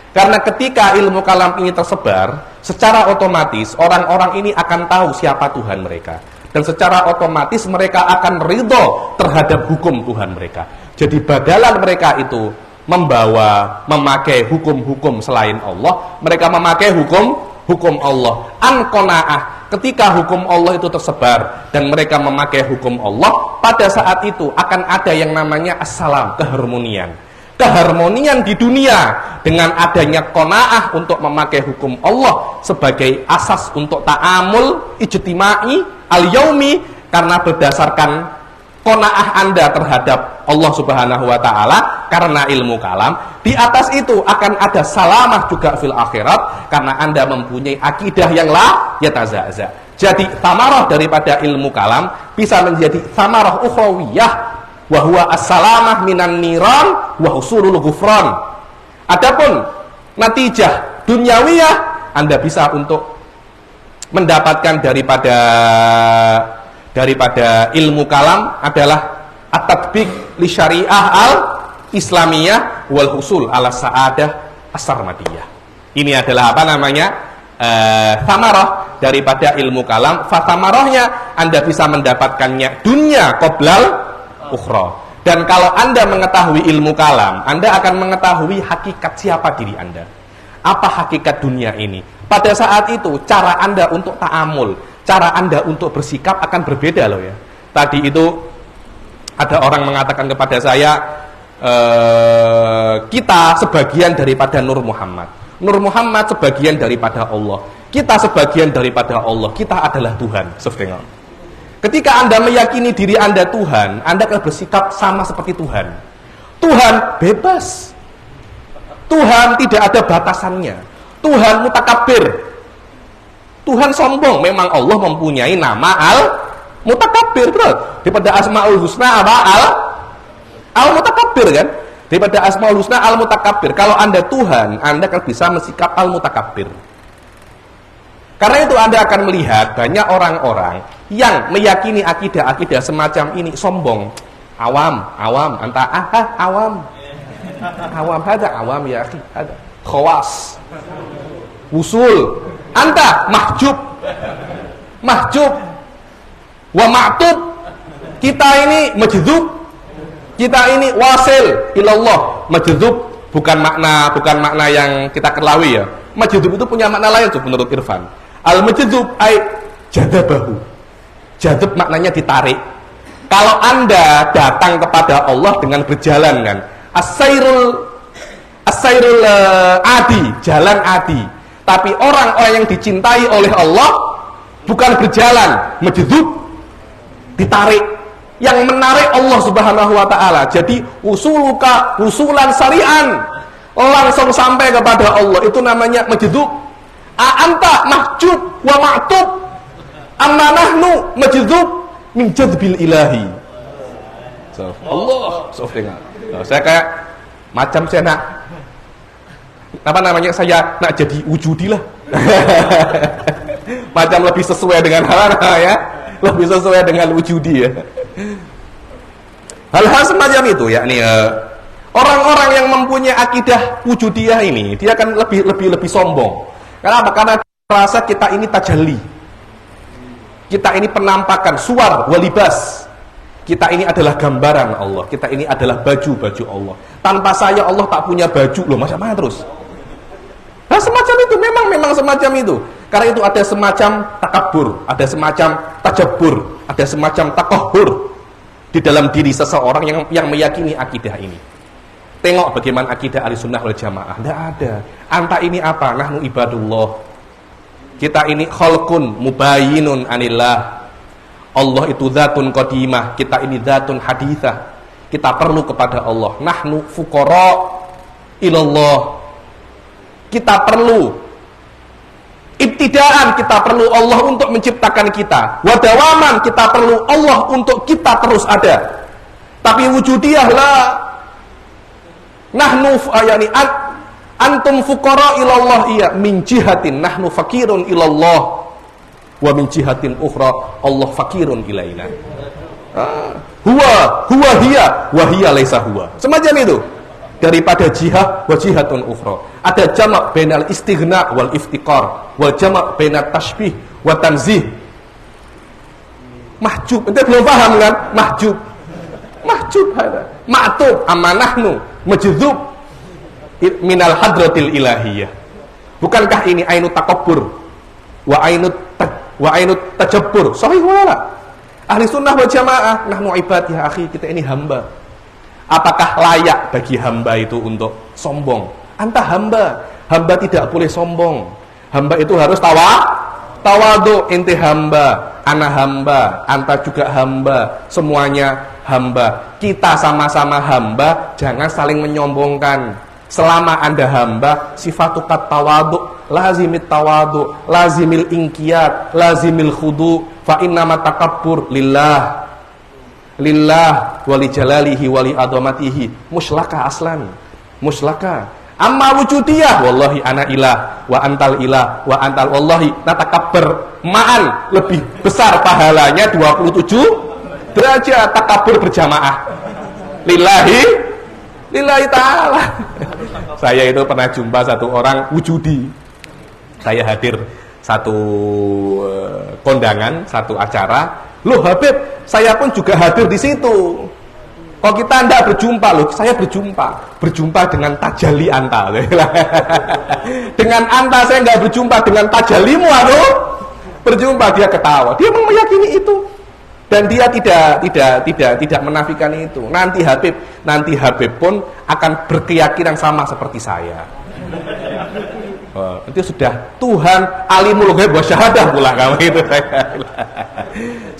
Karena ketika ilmu kalam ini tersebar, secara otomatis orang-orang ini akan tahu siapa Tuhan mereka. Dan secara otomatis mereka akan ridho terhadap hukum Tuhan mereka. Jadi badalan mereka itu memakai hukum-hukum selain Allah, mereka memakai hukum Allah. An-qanaah, ketika hukum Allah itu tersebar dan mereka memakai hukum Allah, pada saat itu akan ada yang namanya assalam, keharmonian. Keharmonian di dunia dengan adanya qanaah untuk memakai hukum Allah sebagai asas untuk ta'amul ijtimai al-yaumi, karena berdasarkan qanaah Anda terhadap Allah Subhanahu wa taala karena ilmu kalam. Di atas itu akan ada salamah juga fil akhirat karena Anda mempunyai akidah yang la yataza'za. Jadi thamarah daripada ilmu kalam bisa menjadi thamarah ukhrawiyah wa huwa as-salamah minan niran wa husulul ghufran. Adapun natijah dunyawiyah, Anda bisa untuk mendapatkan daripada ilmu kalam adalah at-tatbiq li syariah al-islamiyah wal husul ala sa'adah as-sarmadiyah. Ini adalah apa namanya? Thamarah daripada ilmu kalam. Fathamarahnya Anda bisa mendapatkannya dunya qoblal ukhra. Dan kalau Anda mengetahui ilmu kalam, Anda akan mengetahui hakikat siapa diri Anda. Apa hakikat dunia ini? Pada saat itu cara Anda untuk ta'amul, cara Anda untuk bersikap akan berbeda loh ya. Tadi itu ada orang mengatakan kepada saya, kita sebagian daripada Nur Muhammad. Nur Muhammad sebagian daripada Allah. Kita sebagian daripada Allah. Kita adalah Tuhan. Subhanallah. Ketika Anda meyakini diri Anda Tuhan, Anda akan bersikap sama seperti Tuhan. Tuhan bebas. Tuhan tidak ada batasannya. Tuhan mutakabbir. Tuhan sombong. Memang Allah mempunyai nama al-mutakabbir, bro. Daripada Asmaul Husna apa? Al-mutakabbir kan? Daripada Asmaul Husna al-mutakabbir. Kalau Anda Tuhan, Anda akan bisa bersikap al-mutakabbir. Karena itu Anda akan melihat banyak orang-orang yang meyakini akidah-akidah semacam ini sombong. Awam, anta awam. Awam hada awam ya akhi, hada khawas. Usul, anta mahjub. Wa ma'tub. Kita ini majdub. Kita ini wasil ilallah. Majdub bukan makna yang kita ketahui ya. Majdub itu punya makna lain tuh menurut Irfan. Al-majdub ay jadabahu. Jadab maknanya ditarik. Kalau Anda datang kepada Allah dengan berjalan kan, as-sairul adi, jalan adi. Tapi orang-orang yang dicintai oleh Allah bukan berjalan, majdub, ditarik. Yang menarik Allah Subhanahu wa taala. Jadi usulan syari'an, langsung sampai kepada Allah, itu namanya majdub. Anta mahjub wa ma'tub. Amma nahnu majdub min jadbil ilahi. Allah, saya kayak macam saya nak saya nak jadi wujudi lah. Macam lebih sesuai dengan ya. Lebih sesuai dengan wujudi ya. Hal-hal semacam itu yakni orang-orang yang mempunyai akidah wujudiyah ini, dia akan lebih sombong. Kenapa? Karena merasa kita ini tajalli. Kita ini penampakan suar walibas. Kita ini adalah gambaran Allah. Kita ini adalah baju-baju Allah. Tanpa saya Allah tak punya baju. Loh, macam mana terus? Nah, semacam itu, memang semacam itu. Karena itu ada semacam takabur, ada semacam tajabur, ada semacam takohur di dalam diri seseorang yang meyakini akidah ini. Tengok bagaimana akidah Ahlussunnah wal Jamaah. Tidak ada. Anta ini apa? Nahnu ibadullah. Kita ini khalqun mubayyinun anillah. Allah itu dzatun qadimah, kita ini dzatun hadithah. Kita perlu kepada Allah. Nahnu fuqara ilallah. Kita perlu ibtidaan, kita perlu Allah untuk menciptakan kita. Wadawaman, kita perlu Allah untuk kita terus ada. Tapi wujudiyah la. Nahnu antum fuqara ilallah, iya, min jihatin nahnu fakirun ilallah wa min jihatin ukhra Allah fakirun ilaina. Huwa hiya wa hiya laisa huwa. Semacam itu. Daripada jihad wa jihatun ukhra. Ada jamak bainal istighna wal iftiqar, wal jamak bainat tashbih wa tanzih. Mahjub, ente belum paham kan? Mahjub ada. Ma'tub amanahnu majdzub minal hadratil ilahiyah. Bukankah ini ainut takabbur wa ainut tajabbur? Sahih wala? Ahli sunnah wal jamaah, nahnu ibad ya akhi, kita ini hamba. Apakah layak bagi hamba itu untuk sombong? Anta hamba tidak boleh sombong. Hamba itu harus tawadu. Ente hamba, ana hamba, anta juga hamba, semuanya hamba. Kita sama-sama hamba, jangan saling menyombongkan. Selama Anda hamba, sifatukat tawadu, lazimit tawadu, lazimil inqiyad, lazimil khudu, fa innama takabbur lillah wali jalalihi wali adhamatihi muslaka aslan, muslaka. Amma wujudiyah, wallahi ana ilah wa antal ilah wa antal, wallahi natakabbar ma'an, lebih besar pahalanya 27 derajat takabur berjamaah lillahi ta'ala. Saya itu pernah jumpa satu orang wujudi. Saya hadir satu kondangan, satu acara. Loh Habib, saya pun juga hadir di situ. Kok kita tidak berjumpa? Loh, saya berjumpa dengan tajalli anta. Dengan anta saya nggak berjumpa, dengan tajallimu aduh. Berjumpa, dia ketawa. Dia memang meyakini itu. Dan dia tidak menafikan itu. Nanti Habib pun akan berkeyakinan sama seperti saya. Itu sudah Tuhan alimul ghaib wa syahadah pula kamu itu.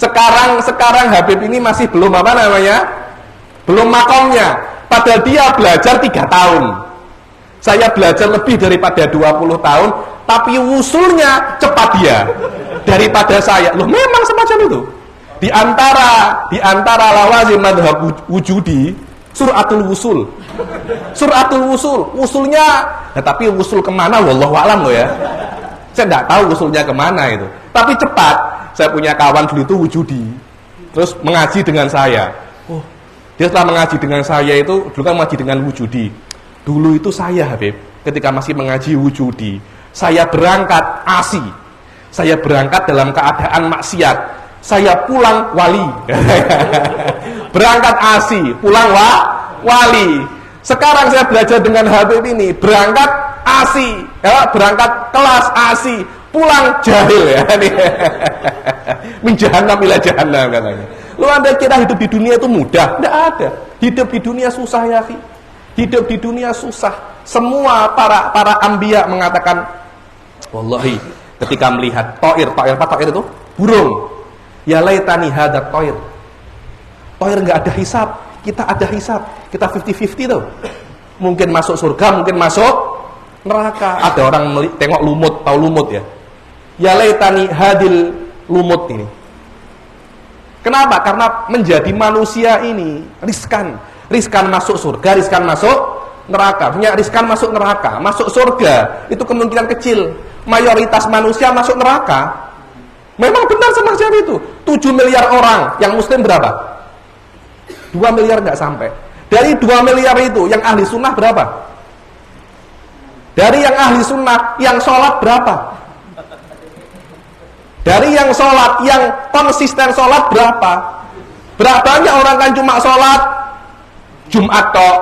Sekarang Habib ini masih belum apa namanya? Belum makomnya. Padahal dia belajar 3 tahun. Saya belajar lebih daripada 20 tahun, tapi wusulnya cepat dia daripada saya. Loh, memang semacam itu. Di antara lawazim madhab wujudi, suratul wusul. Wusulnya, nah, tapi wusul kemana? Wallahu a'lam loh ya. Saya tidak tahu wusulnya kemana itu. Tapi cepat. Saya punya kawan dulu itu wujudi, terus mengaji dengan saya. Oh, dia setelah mengaji dengan saya itu, dulu kan mengaji dengan wujudi. Dulu itu saya Habib, ketika masih mengaji wujudi, saya berangkat asi. Saya berangkat dalam keadaan maksiat. Saya pulang wali. Berangkat asi, pulang wali. Sekarang saya belajar dengan Habib ini, berangkat asi, ya, berangkat kelas asi, pulang jahil ya. Min jahannam ila jahannam katanya. Lu Anda kira hidup di dunia itu mudah? Tidak ada. Hidup di dunia susah ya, akhi. Hidup di dunia susah. Semua para anbiya mengatakan, wallahi, ketika melihat toir apa toir itu? Burung. Ya laitani hadat toir. Toir enggak ada hisab, kita ada hisab. Kita 50-50 tuh. Mungkin masuk surga, mungkin masuk neraka. Ada orang tengok lumut, tahu lumut ya? Ya laitani hadil lumut ini. Kenapa? Karena menjadi manusia ini riskan. Riskan masuk surga, riskan masuk neraka. Punya riskan masuk neraka, masuk surga itu kemungkinan kecil. Mayoritas manusia masuk neraka. Memang benar semacam itu. 7 miliar orang, yang muslim berapa? 2 miliar nggak sampai. Dari 2 miliar itu, yang ahli sunnah berapa? Dari yang ahli sunnah, yang sholat berapa? Dari yang sholat, yang konsisten sholat berapa? Berapa banyak orang kan cuma sholat Jumat toh.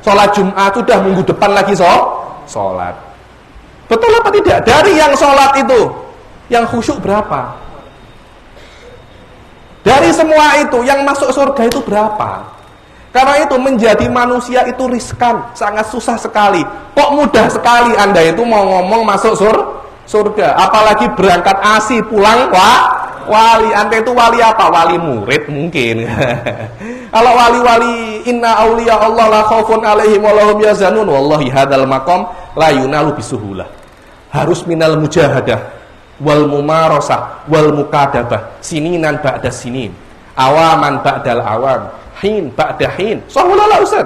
Sholat Jumat sudah minggu depan lagi sholat. Betul apa tidak? Dari yang sholat itu, yang khusyuk berapa? Dari semua itu, yang masuk surga itu berapa? Karena itu menjadi manusia itu riskan, sangat susah sekali. Kok mudah sekali Anda itu mau ngomong masuk surga? Apalagi berangkat asi pulang Wali, ante itu wali apa? Wali murid mungkin. Kalau wali-wali inna auliya Allah la khaufun alaihim wa lahum yazanun wallahi hadzal maqam la yunalu bisuhulah. Harus minal mujahadah wal mumarasah wal mukadabah sininan ba'da sinin. Awaman ba'dal awam, hin ba'da hin. Sahulala Ustaz.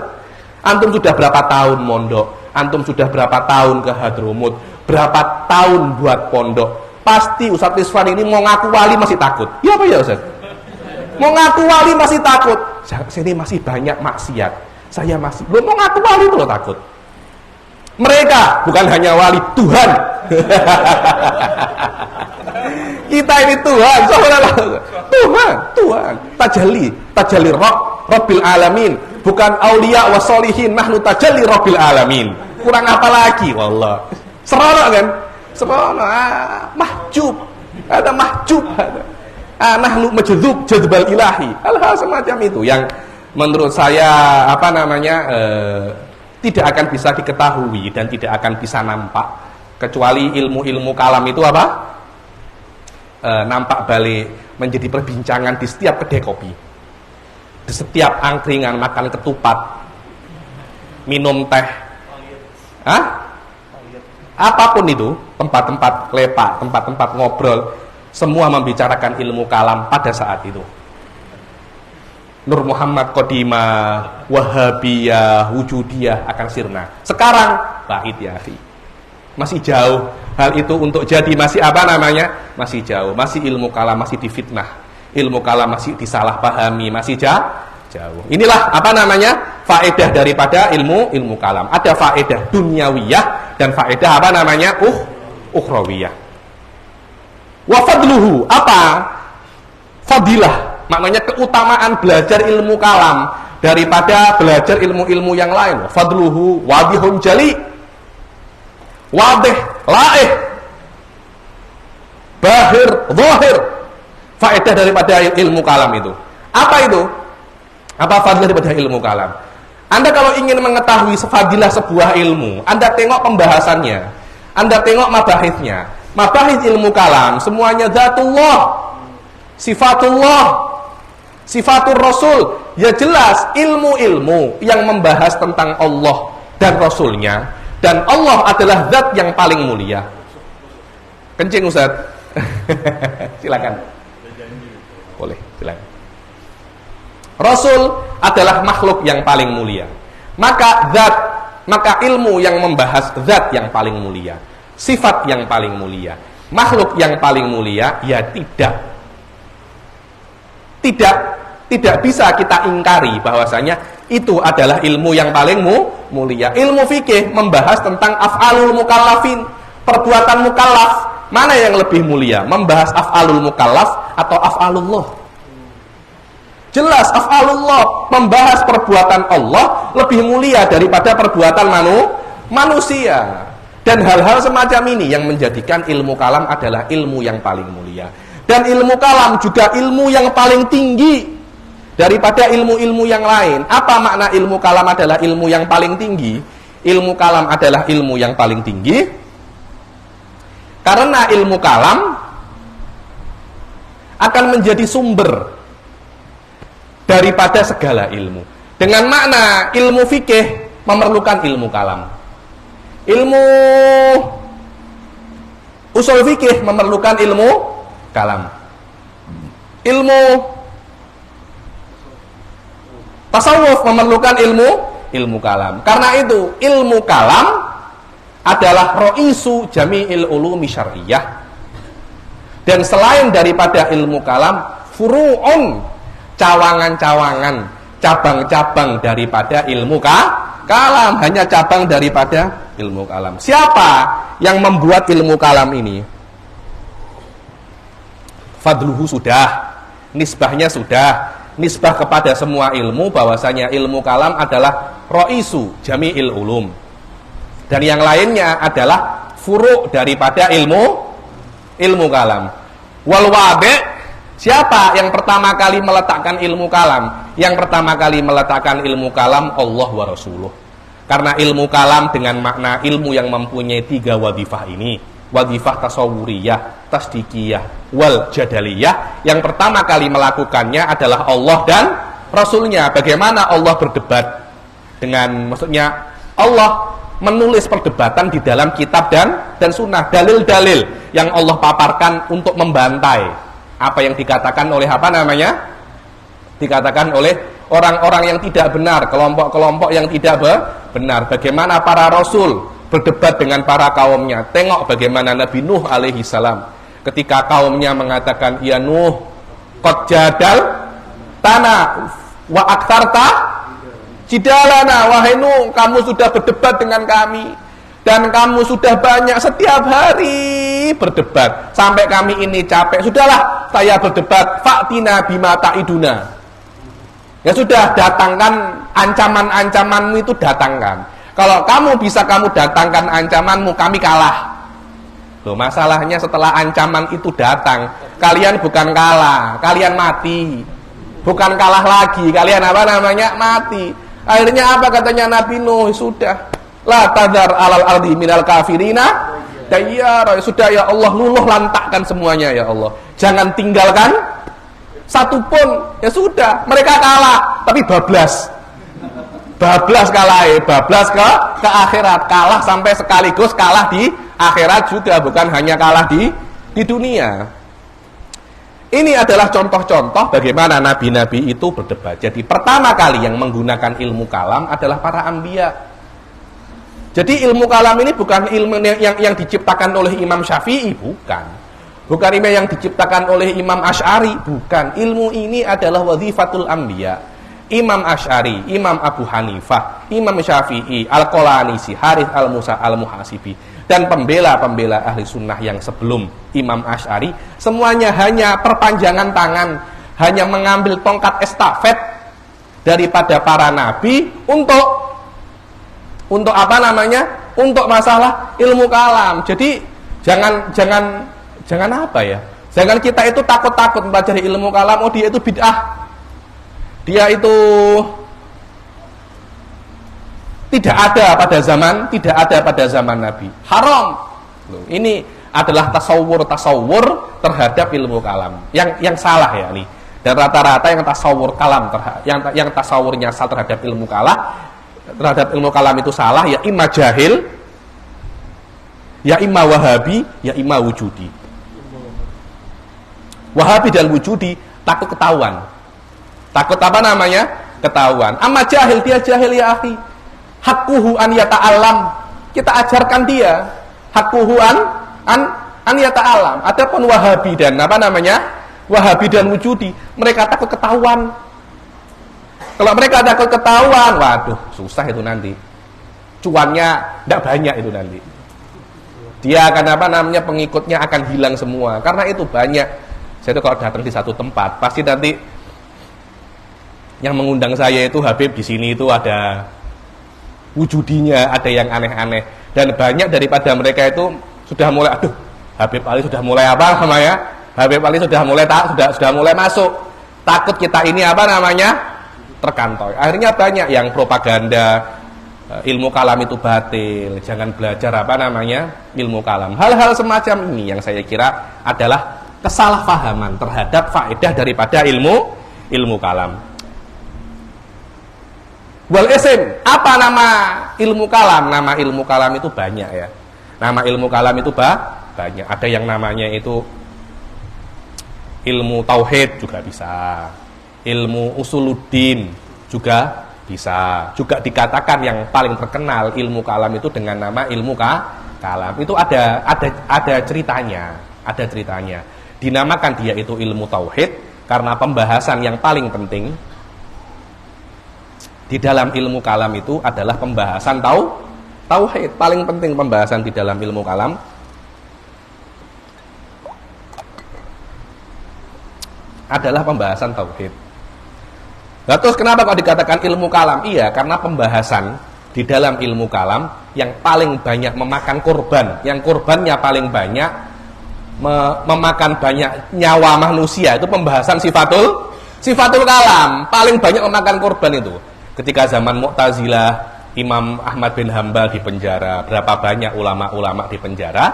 Antum sudah berapa tahun mondok? Antum sudah berapa tahun ke Hadromut? Berapa tahun buat pondok? Pasti Ustaz Rizwan ini mau ngaku wali masih takut. Iya apa ya Ustaz? Mau ngaku wali masih takut. Sini masih banyak maksiat. Saya masih belum mau ngaku wali itu loh takut. Mereka bukan hanya wali, Tuhan. Kita ini Tuhan. Tuhan. Tajalli Rabbil alamin. Bukan aulia wa sholihin, nahnu tajalli Rabbil alamin. Kurang apa lagi wallah. Seronok kan? Seronok, mahjub. Ada mahjub ada. Nahnu majdzub jadzbal ilahi. Hal-hal semacam itu yang menurut saya tidak akan bisa diketahui dan tidak akan bisa nampak kecuali ilmu-ilmu kalam itu nampak balik menjadi perbincangan di setiap kedai kopi, di setiap angkringan, makan ketupat, minum teh, apapun itu, tempat-tempat lepak, tempat-tempat ngobrol, semua membicarakan ilmu kalam pada saat itu. Nur Muhammad Qadimah, Wahabiyah, Wujudiyah akan sirna. Sekarang pahit ya akhi. Masih jauh hal itu untuk jadi, masih masih jauh, masih ilmu kalam masih difitnah, ilmu kalam masih disalahpahami, masih jauh. Inilah faedah daripada ilmu kalam. Ada faedah dunyawiyah dan faedah ukhrawiyah. Wa fadluhu, fadilah, maknanya keutamaan belajar ilmu kalam daripada belajar ilmu-ilmu yang lain. Fadluhu wadihun jali, wadih, laih, bahir, zahir. Faedah daripada ilmu kalam itu. Apa itu? Apa fadilah daripada ilmu kalam? Anda kalau ingin mengetahui fadilah sebuah ilmu, Anda tengok pembahasannya, Anda tengok mabahithnya. Mabahith ilmu kalam semuanya dzatullah, sifatullah, sifatur rasul. Ya jelas ilmu-ilmu yang membahas tentang Allah dan Rasulnya, dan Allah adalah zat yang paling mulia. Kencing Ustaz. Silakan. Boleh, silakan. Rasul adalah makhluk yang paling mulia. Maka ilmu yang membahas zat yang paling mulia, sifat yang paling mulia, makhluk yang paling mulia, ya tidak bisa kita ingkari bahwasanya itu adalah ilmu yang paling mulia. Ilmu fikih membahas tentang af'alul mukallafin, perbuatan mukallaf. Mana yang lebih mulia? Membahas af'alul mukallaf atau af'alullah? Jelas af'alullah, membahas perbuatan Allah lebih mulia daripada perbuatan manusia. Dan hal-hal semacam ini yang menjadikan ilmu kalam adalah ilmu yang paling mulia. Dan ilmu kalam juga ilmu yang paling tinggi daripada ilmu-ilmu yang lain. Apa makna ilmu kalam adalah ilmu yang paling tinggi? Ilmu kalam adalah ilmu yang paling tinggi karena ilmu kalam akan menjadi sumber daripada segala ilmu. Dengan makna ilmu fikih memerlukan ilmu kalam. Ilmu usul fikih memerlukan ilmu kalam. Ilmu tasawuf memerlukan ilmu kalam. Karena itu ilmu kalam adalah ra'isu jami'il ulumi syar'iyyah. Dan selain daripada ilmu kalam, furu'un, cawangan-cawangan, cabang-cabang daripada ilmu kalam, hanya cabang daripada ilmu kalam. Siapa yang membuat ilmu kalam ini? Fadluhu sudah, nisbahnya sudah, nisbah kepada semua ilmu bahwasanya ilmu kalam adalah ra'isu jami'il ulum. Dan yang lainnya adalah furu' daripada ilmu kalam. Wal wadi', siapa yang pertama kali meletakkan ilmu kalam? Yang pertama kali meletakkan ilmu kalam Allah wa Rasuluh. Karena ilmu kalam dengan makna ilmu yang mempunyai 3 wadifah ini. wadhifah tasawuriyah, tasdikiyah, wal jadaliyah. Yang pertama kali melakukannya adalah Allah dan Rasulnya. Bagaimana Allah berdebat dengan, maksudnya Allah menulis perdebatan di dalam kitab dan sunnah, dalil-dalil yang Allah paparkan untuk membantai apa yang dikatakan oleh dikatakan oleh orang-orang yang tidak benar, kelompok-kelompok yang tidak benar. Bagaimana para rasul berdebat dengan para kaumnya. Tengok bagaimana Nabi Nuh alaihi salam ketika kaumnya mengatakan, ya Nuh, qad jadal tanah wa aktsarta jidalana. Wahai Nuh, kamu sudah berdebat dengan kami dan kamu sudah banyak setiap hari berdebat sampai kami ini capek. Sudahlah, saya berdebat, fa'tina bima ta'iduna. Ya sudah, datangkan ancaman-ancamanmu itu, datangkan. Kalau kamu bisa kamu datangkan ancamanmu, kami kalah. Loh, masalahnya setelah ancaman itu datang, kalian bukan kalah, kalian mati. Bukan kalah lagi, kalian mati. Akhirnya apa katanya Nabi Nuh? Sudah, la tadar alal ardi minal kafirina dayyara. Sudah ya Allah, luluh lantakkan semuanya ya Allah. Jangan tinggalkan satupun. Ya sudah, mereka kalah, tapi bablas kalah, bablas ke akhirat, kalah sampai sekaligus kalah di akhirat juga, bukan hanya kalah di dunia. Ini adalah contoh-contoh bagaimana nabi-nabi itu berdebat. Jadi pertama kali yang menggunakan ilmu kalam adalah para anbiya. Jadi ilmu kalam ini bukan ilmu yang diciptakan oleh Imam Syafi'i, bukan ilmu yang diciptakan oleh Imam Asy'ari, bukan. Ilmu ini adalah wadhifatul anbiya. Imam Asy'ari, Imam Abu Hanifah, Imam Syafi'i, Al-Qalanisi, Harith Al-Musa Al-Muhasibi, dan pembela-pembela ahli sunnah yang sebelum Imam Asy'ari, semuanya hanya perpanjangan tangan, hanya mengambil tongkat estafet daripada para nabi untuk untuk masalah ilmu kalam. Jadi jangan apa ya? Jangan kita itu takut-takut mempelajari ilmu kalam, oh dia itu bid'ah. Dia itu tidak ada pada zaman Nabi. Haram. Loh, ini adalah tasawur terhadap ilmu kalam. Yang salah ya nih. Dan rata-rata yang tasawur kalam yang tasawurnya salah terhadap ilmu kalam itu salah, ya imma jahil, ya imma wahabi, ya imma wujudi. Wahabi dan wujudi takut ketahuan. Takut ketahuan. Amma jahil, dia jahil ya akhi. Hakkuhu an yata'allam. Kita ajarkan dia. Hakkuhu an yata'allam. Adapun wahabi dan wahabi dan wujudi, mereka takut ketahuan. Kalau mereka takut ketahuan, waduh, susah itu nanti. Cuannya tidak banyak itu nanti. Dia akan pengikutnya akan hilang semua. Karena itu banyak. Saya itu kalau datang di satu tempat, pasti nanti yang mengundang saya itu Habib, di sini itu ada wujudinya, ada yang aneh-aneh, dan banyak daripada mereka itu sudah mulai, aduh, Habib Ali sudah mulai Habib Ali sudah mulai masuk, takut kita ini terkantoi. Akhirnya banyak yang propaganda ilmu kalam itu batil, jangan belajar ilmu kalam. Hal-hal semacam ini yang saya kira adalah kesalahpahaman terhadap faedah daripada ilmu kalam. Wal isim, apa nama ilmu kalam? Nama ilmu kalam itu banyak ya. Nama ilmu kalam itu banyak. Ada yang namanya itu ilmu tauhid juga bisa. Ilmu usuluddin juga bisa. Juga dikatakan yang paling terkenal ilmu kalam itu dengan nama ilmu kalam. Itu ada ceritanya, Dinamakan dia itu ilmu tauhid karena pembahasan yang paling penting di dalam ilmu kalam itu adalah pembahasan tauhid. Paling penting pembahasan di dalam ilmu kalam adalah pembahasan tauhid. Nah, terus kenapa kok dikatakan ilmu kalam? Iya, karena pembahasan di dalam ilmu kalam yang paling banyak memakan korban, yang korbannya paling banyak memakan banyak nyawa manusia, itu pembahasan sifatul kalam, paling banyak memakan korban itu. Ketika zaman Mu'tazilah, Imam Ahmad bin Hambal di penjara, berapa banyak ulama-ulama di penjara?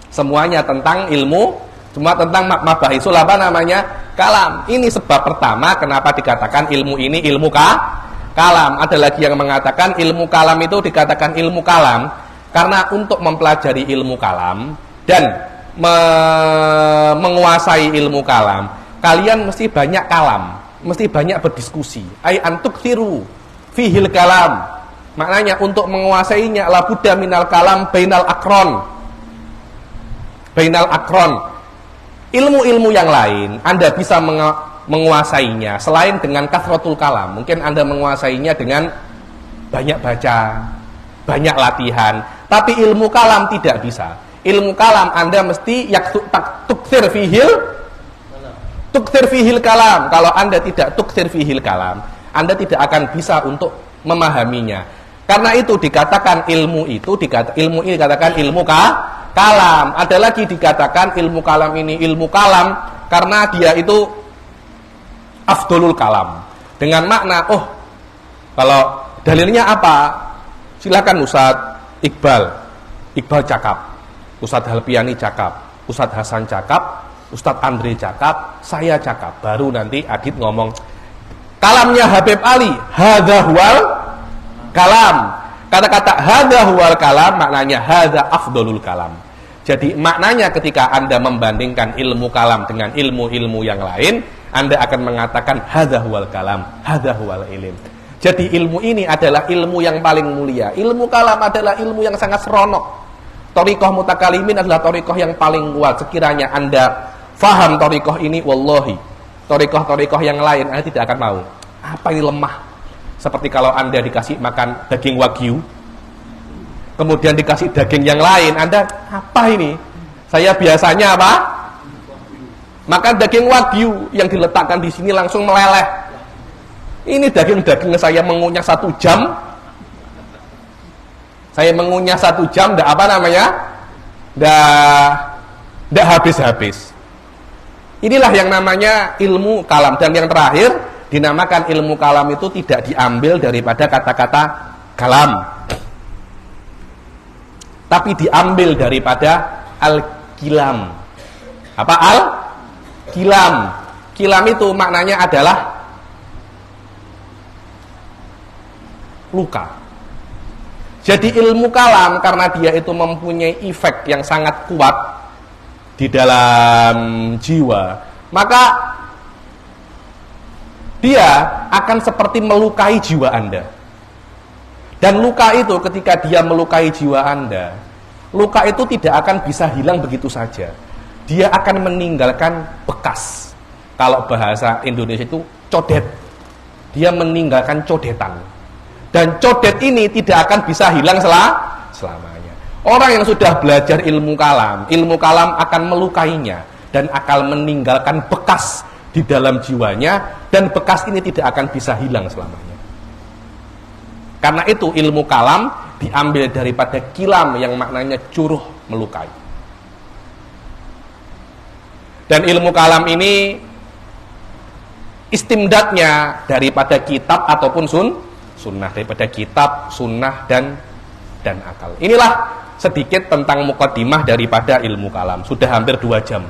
Semuanya tentang ilmu, cuma tentang mabahisul apa namanya? Kalam. Ini sebab pertama kenapa dikatakan ilmu ini ilmu kalam. Ada lagi yang mengatakan ilmu kalam itu dikatakan ilmu kalam karena untuk mempelajari ilmu kalam dan menguasai ilmu kalam, kalian mesti banyak kalam, mesti banyak berdiskusi. Ai antuk tiru fihil kalam. Maknanya untuk menguasainya la budda minal kalam bainal akron. Bainal akron. Ilmu-ilmu yang lain Anda bisa menguasainya selain dengan kasratul kalam. Mungkin Anda menguasainya dengan banyak baca, banyak latihan. Tapi ilmu kalam tidak bisa. Ilmu kalam Anda mesti tukthir fihil kalam. Kalau Anda tidak tukthir fihil kalam, Anda tidak akan bisa untuk memahaminya. Karena itu dikatakan ilmu ini dikatakan ilmu kalam. Ada lagi dikatakan ilmu kalam ini ilmu kalam karena dia itu afdolul kalam. Dengan makna, kalau dalilnya apa? Silakan Ustadz Iqbal cakap, Ustadz Halpiani cakap, Ustadz Hasan cakap, Ustadz Andre cakap, saya cakap. Baru nanti Adit ngomong, kalamnya Habib Ali, hadza huwal kalam. Kata-kata hadza huwal kalam maknanya hadza afdolul kalam. Jadi maknanya ketika Anda membandingkan ilmu kalam dengan ilmu-ilmu yang lain, Anda akan mengatakan hadza huwal kalam, hadza huwal ilm. Jadi ilmu ini adalah ilmu yang paling mulia. Ilmu kalam adalah ilmu yang sangat seronok. Thariqah mutakalimin adalah thariqah yang paling kuat. Sekiranya Anda faham thariqah ini, wallahi, thariqah yang lain Anda tidak akan mau. Apa ini lemah? Seperti kalau Anda dikasih makan daging wagyu, kemudian dikasih daging yang lain, Anda, apa ini? Saya biasanya apa? Makan daging wagyu yang diletakkan di sini langsung meleleh. Ini daging-daging saya mengunyah 1 jam. Saya mengunyah 1 jam, ndak habis-habis. Inilah yang namanya ilmu kalam. Dan yang terakhir, dinamakan ilmu kalam itu tidak diambil daripada kata-kata kalam, tapi diambil daripada al-kilam. Apa al-kilam? Kilam itu maknanya adalah luka. Jadi ilmu kalam karena dia itu mempunyai efek yang sangat kuat di dalam jiwa, maka dia akan seperti melukai jiwa Anda. Dan luka itu ketika dia melukai jiwa Anda, luka itu tidak akan bisa hilang begitu saja. Dia akan meninggalkan bekas. Kalau bahasa Indonesia itu codet. Dia meninggalkan codetan. Dan codet ini tidak akan bisa hilang selamanya. Orang yang sudah belajar ilmu kalam akan melukainya dan akan meninggalkan bekas di dalam jiwanya, dan bekas ini tidak akan bisa hilang selamanya. Karena itu ilmu kalam diambil daripada kilam yang maknanya curuh, melukai. Dan ilmu kalam ini istimdadnya daripada kitab ataupun sunnah, daripada kitab, sunnah dan akal. Inilah sedikit tentang muqaddimah daripada ilmu kalam. Sudah hampir 2 jam.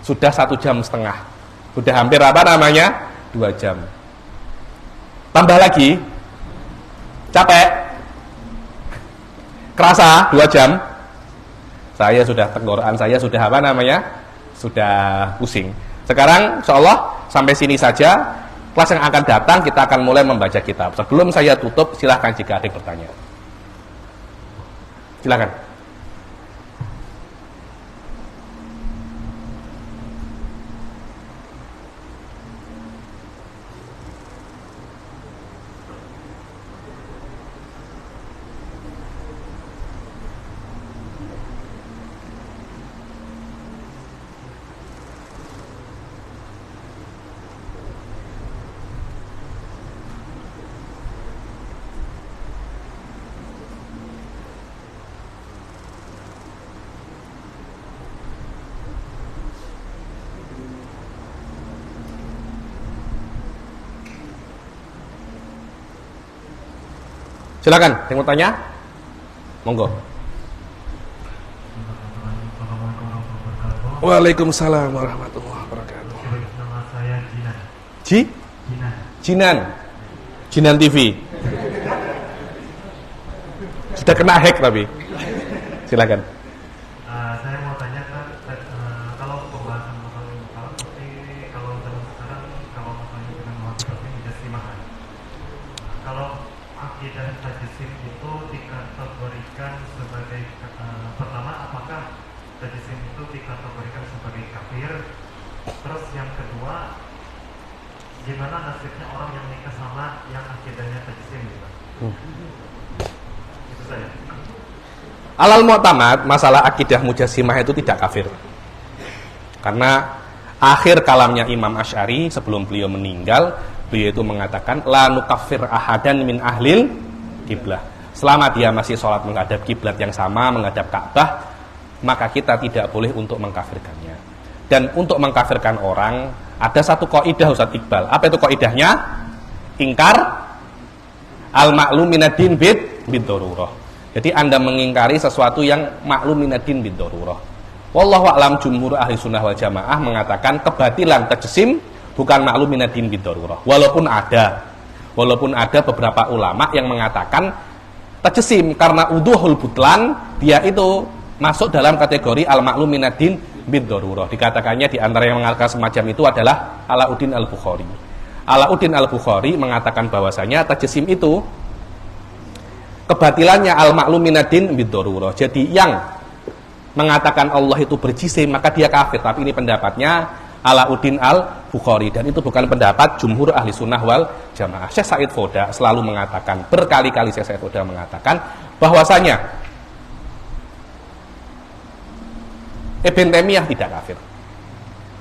Sudah 1,5 jam. Sudah hampir 2 jam. Tambah lagi. Capek? Kerasa 2 jam? Saya sudah tenggorokan saya sudah sudah pusing. Sekarang insyaallah sampai sini saja. Kelas yang akan datang kita akan mulai membaca kitab. Sebelum saya tutup, silahkan jika ada yang bertanya. Silahkan. Silakan, yang mau tanya? Monggo. Waalaikumsalam warahmatullahi wabarakatuh. Nama saya Jinan. Jinan. Jinan. Jinan TV. Sudah kena hack tapi. Silakan. Saya mau tanya kan, kalau pembahasan masalah lokal, seperti kalau zaman sekarang, kalau masalahnya dengan waktu seperti mujassimah. Kalau akidah tajsim itu dikategorikan sebagai pertama, apakah tajsim itu dikategorikan sebagai kafir? Terus yang kedua, gimana nasibnya orang yang nikah sama yang akidahnya tajsim gitu? Itu saya. Alal mu'tamad, masalah akidah mujassimah itu tidak kafir. Karena akhir kalamnya Imam Asy'ari sebelum beliau meninggal, beliau itu mengatakan la nukaffir ahadan min ahlil kiblah. Selama dia masih sholat menghadap kiblat yang sama, menghadap Ka'bah, maka kita tidak boleh untuk mengkafirkannya. Dan untuk mengkafirkan orang, ada satu kaidah Ustaz Iqbal. Apa itu kaidahnya? Ingkar al-ma'lum minad-din bid-darurah. Jadi Anda mengingkari sesuatu yang maklum minad-din bid-darurah. Wallahu a'lam, jumhur ahli sunnah wal jamaah mengatakan kebatilan tajsim bukan maklum minad-din bid-darurah. Walaupun ada beberapa ulama yang mengatakan tajsim karena uduhul butlan, dia itu masuk dalam kategori al-maklum minad-din bid-darurah. Dikatakannya di antara yang mengatakan semacam itu adalah Alauddin Al-Bukhari. Alauddin Al-Bukhari mengatakan bahwasanya tajsim itu kebatilannya al-maklum minad-din bid-darurah. Jadi yang mengatakan Allah itu berjisim maka dia kafir. Tapi ini pendapatnya Alauddin Al-Bukhari dan itu bukan pendapat jumhur ahli sunnah wal jamaah. Syekh Said Foda selalu mengatakan, berkali-kali Syekh Said Foda mengatakan bahwasanya Ibn Taimiyah tidak kafir,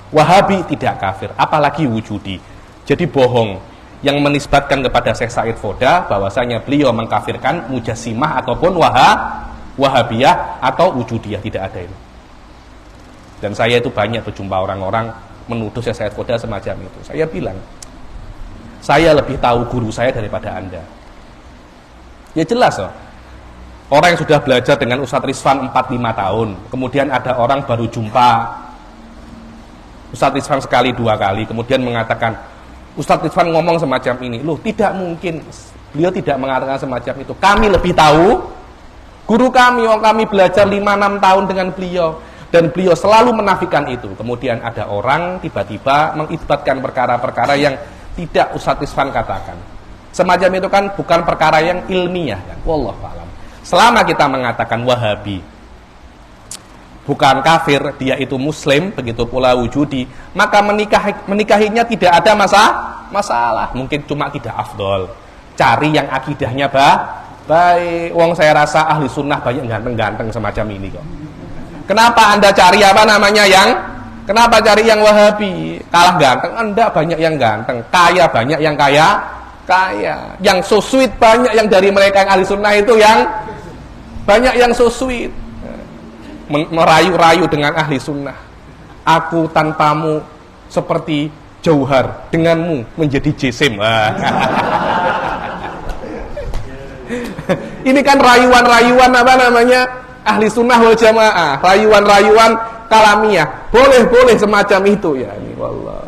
Wahabi tidak kafir, apalagi Wujudi. Jadi bohong yang menisbatkan kepada Syekh Said Foda bahwasanya beliau mengkafirkan mujassimah ataupun wahabiyah atau wujudiyah, tidak ada itu. Dan saya itu banyak berjumpa orang-orang menuduh Syekh Said Foda semacam itu. Saya bilang, saya lebih tahu guru saya daripada Anda. Ya jelas loh. Orang yang sudah belajar dengan Ustadz Rizwan 4-5 tahun, kemudian ada orang baru jumpa Ustadz Rizwan sekali 2 kali, kemudian mengatakan Ustadz Rizwan ngomong semacam ini. Loh, tidak mungkin. Beliau tidak mengatakan semacam itu. Kami lebih tahu. Guru kami, kami belajar 5-6 tahun dengan beliau. Dan beliau selalu menafikan itu. Kemudian ada orang tiba-tiba mengisbatkan perkara-perkara yang tidak Ustadz Rizwan katakan. Semacam itu kan bukan perkara yang ilmiah kan. Wallahu a'lam. Selama kita mengatakan Wahabi bukan kafir, dia itu muslim, begitu pula Wujudi, maka menikahinya tidak ada masalah. Mungkin cuma tidak afdol. Cari yang akidahnya baik. Wong saya rasa ahli sunnah banyak ganteng-ganteng semacam ini kok. Kenapa Anda cari kenapa cari yang Wahabi? Kalah ganteng, Anda banyak yang ganteng. Kaya banyak yang kaya. Yang so sweet banyak yang dari mereka yang ahli sunnah itu yang banyak yang so sweet. Merayu-rayu dengan ahli sunnah. Aku tanpamu seperti jauhar, denganmu menjadi jisim. Ini kan rayuan-rayuan ahli sunnah wal jamaah, rayuan-rayuan kalamiah. Boleh semacam itu ya. Ini wallah.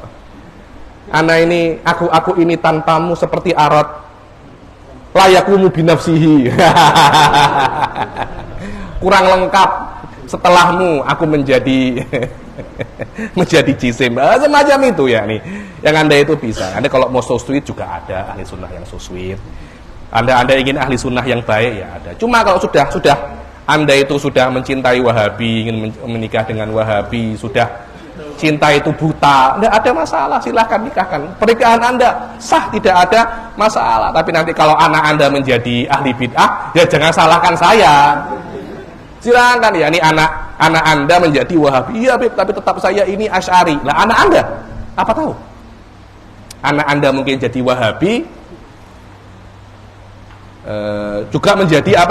Ana ini aku ini tanpamu seperti arat layakumu binafsihi. Kurang lengkap. Setelahmu aku menjadi jisim, semacam itu ya nih. Yang Anda itu bisa. Anda kalau mau so sweet juga ada ahli sunnah yang so sweet. Anda ingin ahli sunnah yang baik ya ada. Cuma kalau sudah Anda itu sudah mencintai Wahabi, ingin menikah dengan Wahabi, sudah cinta itu buta, tidak ada masalah, silahkan nikahkan. Pernikahan Anda sah, tidak ada masalah. Tapi nanti kalau anak Anda menjadi ahli bid'ah, ya jangan salahkan saya. Silakan ya, ini anak Anda menjadi Wahabi. Iya, Bib, tapi tetap saya ini Asy'ari. Lah anak Anda apa tahu? Anak Anda mungkin jadi Wahabi, juga menjadi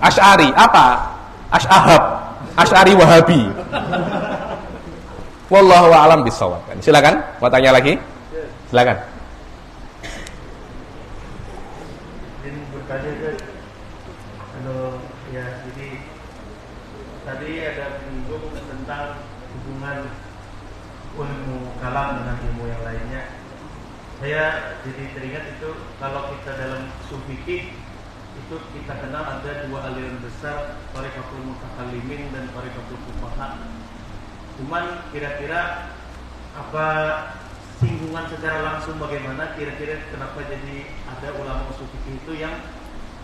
Asy'ari. Apa? Asy'ari Wahabi. Wallahu a'lam bishawab. Silakan, mau tanya lagi? Silakan. Ini bertanya kalau ya, jadi tadi ada menyinggung ilmu kalam dengan ilmu yang lainnya, saya jadi teringat itu kalau kita dalam usul fikih itu kita kenal ada dua aliran besar, thariqatul mutakallimin dan thariqatul fuqaha. Cuman kira-kira apa singgungan secara langsung bagaimana kira-kira kenapa jadi ada ulama usul fikih itu yang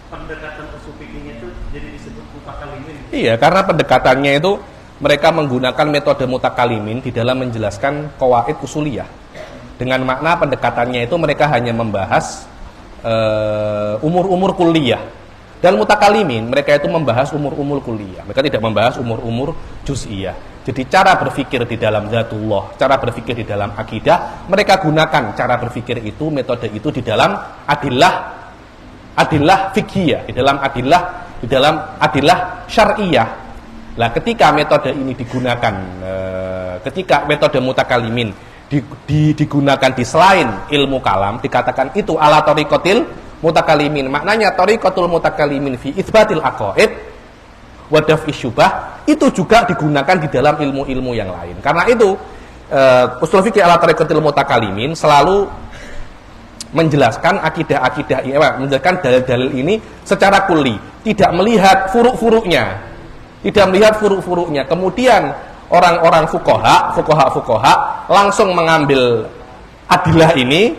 pendekatan usul fikihnya itu jadi disebut mutakallimin? Iya, karena pendekatannya itu mereka menggunakan metode mutakalimin di dalam menjelaskan qawaid usuliyah. Dengan makna pendekatannya itu mereka hanya membahas umur-umur kuliah. Dan mutakalimin mereka itu membahas umur-umur kuliah. Mereka tidak membahas umur-umur juz'iyah. Jadi cara berpikir di dalam zatullah, cara berpikir di dalam akidah, mereka gunakan cara berpikir itu, metode itu di dalam adillah fikhiyah, di dalam adillah syar'iyah. Lah ketika metode ini digunakan, ketika metode mutakalimin digunakan di selain ilmu kalam, dikatakan itu ala thariqatil mutakalimin. Maknanya thariqatul mutakalimin fi itsbatil aqaid wa daf'i syubah, itu juga digunakan di dalam ilmu-ilmu yang lain. Karena itu usul fikih ala thariqatil mutakalimin selalu menjelaskan akidah-akidah, menjelaskan dalil-dalil ini secara kulli, tidak melihat furuk-furuknya. Kemudian orang-orang fuqaha langsung mengambil adillah ini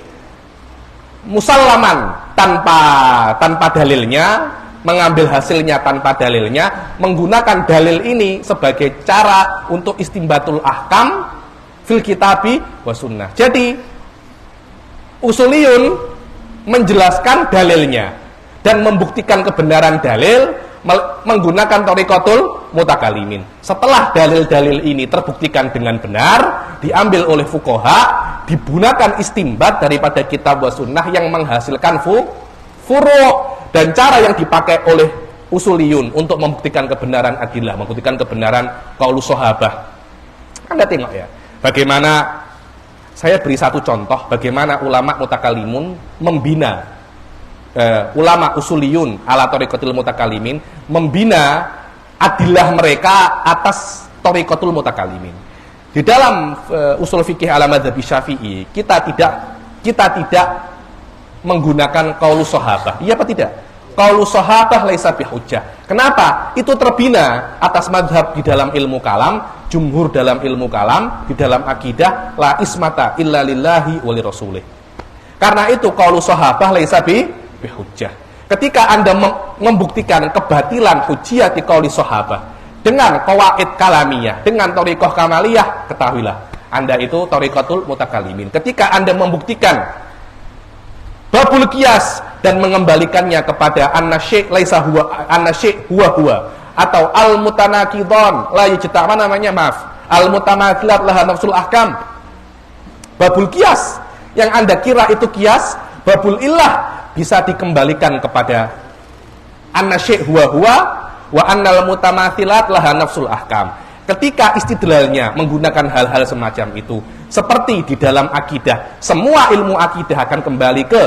musallaman tanpa dalilnya, mengambil hasilnya tanpa dalilnya, menggunakan dalil ini sebagai cara untuk istimbatul ahkam fil kitabi wa sunnah. Jadi usuliyun menjelaskan dalilnya dan membuktikan kebenaran dalil menggunakan thariqatul mutakalimin. Setelah dalil-dalil ini terbuktikan dengan benar, diambil oleh fuqaha, digunakan istimbat daripada kitab wa sunnah yang menghasilkan furu'. Dan cara yang dipakai oleh usuliyun untuk membuktikan kebenaran adillah, membuktikan kebenaran qaulus sahabah. Anda tengok ya, bagaimana, saya beri satu contoh bagaimana ulama mutakalimun membina ulama usuliyun ala thariqatil mutakalimin, membina adillah mereka atas thariqatul mutakalimin. Di dalam usul fikih ala madzhab Syafi'i, kita tidak menggunakan qaulus sahabah. Iya apa tidak? Qaulus sahabah laisa bihujjah. Kenapa? Itu terbina atas madhab di dalam ilmu kalam, jumhur dalam ilmu kalam, di dalam akidah la ismata illa lillahi wa lirasulih. Karena itu qaulus sahabah laisa bihujjah. Ketika Anda membuktikan kebatilan hujjah di qauli sahabah dengan qawaid kalamiyah, dengan thariqah kamaliyah, ketahuilah Anda itu thariqatul mutakalimin. Ketika Anda membuktikan babul qiyas dan mengembalikannya kepada an-nasy' laisa huwa an-nasy' huwa atau al-mutanaqidhan la yajtama, namanya al-mutamathilat laha nafsul ahkam. Babul qiyas yang Anda kira itu qiyas, babul illah bisa dikembalikan kepada an-nasy' huwa wa annal mutamathilat laha nafsul ahkam. Ketika istidlalnya menggunakan hal-hal semacam itu, seperti di dalam akidah, semua ilmu akidah akan kembali ke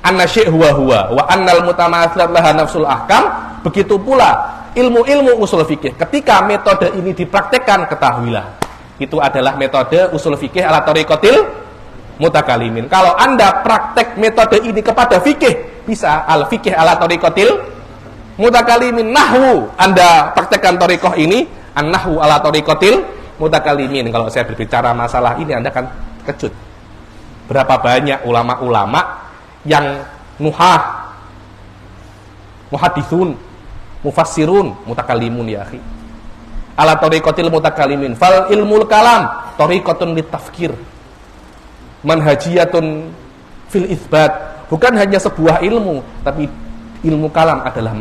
an-nasy' huwa wa annal mutamathilat laha nafsul ahkam. Begitu pula ilmu-ilmu usul fikih, ketika metode ini dipraktekkan, ketahuilah itu adalah metode usul fikih ala thariqatil mutakalimin. Kalau Anda praktek metode ini kepada fikih, bisa al fikih ala thariqatil mutakalimin. Nahwu, Anda praktekkan thariqah ini, an-nahwu ala thariqatil mutakalimin. Kalau saya berbicara masalah ini, Anda akan kejut. Berapa banyak ulama-ulama yang muhadithun, mufassirun, mutakalimun ya akhi. Ala thariqatil mutakalimin. Fal ilmul kalam thariqatun litafkir, manhajiyatun fil itsbat. Bukan hanya sebuah ilmu, tapi ilmu kalam adalah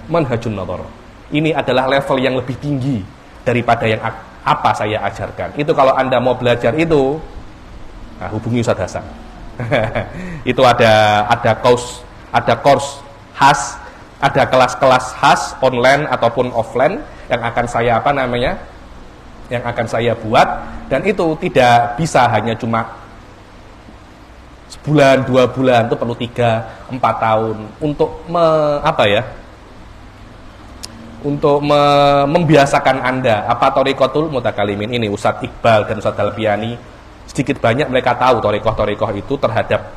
manhajun nadhar. Ini adalah level yang lebih tinggi daripada yang apa saya ajarkan. Itu kalau Anda mau belajar itu, nah, hubungi Ustaz Hasan. Itu ada course khas, ada kelas-kelas khas online ataupun offline yang akan saya yang akan saya buat, dan itu tidak bisa hanya cuma sebulan, 2 bulan, itu perlu 3-4 tahun untuk untuk membiasakan Anda apa Thariqatul Mutakalimin ini. Ustadz Iqbal dan Ustadz Alpiani sedikit banyak mereka tahu thariqah itu terhadap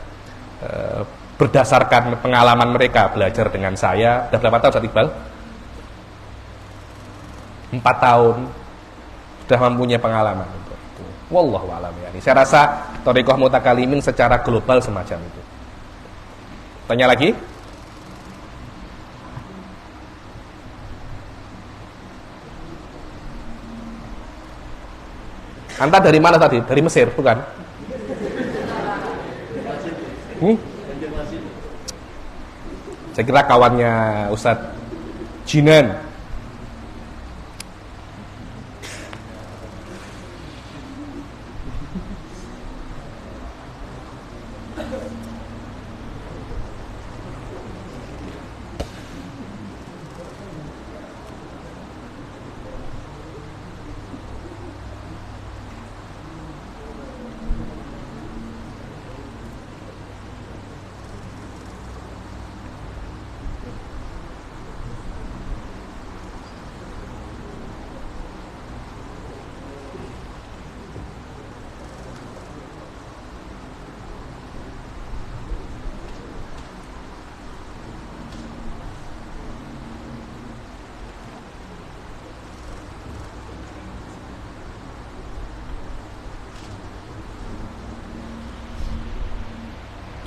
berdasarkan pengalaman mereka belajar dengan saya. Sudah berapa tahun Ustadz Iqbal? 4 tahun sudah mempunyai pengalaman untuk itu. Wallahu a'lam ya. Saya rasa thariqah Mutakalimin secara global semacam itu. Tanya lagi? Anta dari mana tadi? Dari Mesir, bukan? Saya kira kawannya Ustadz Jinan.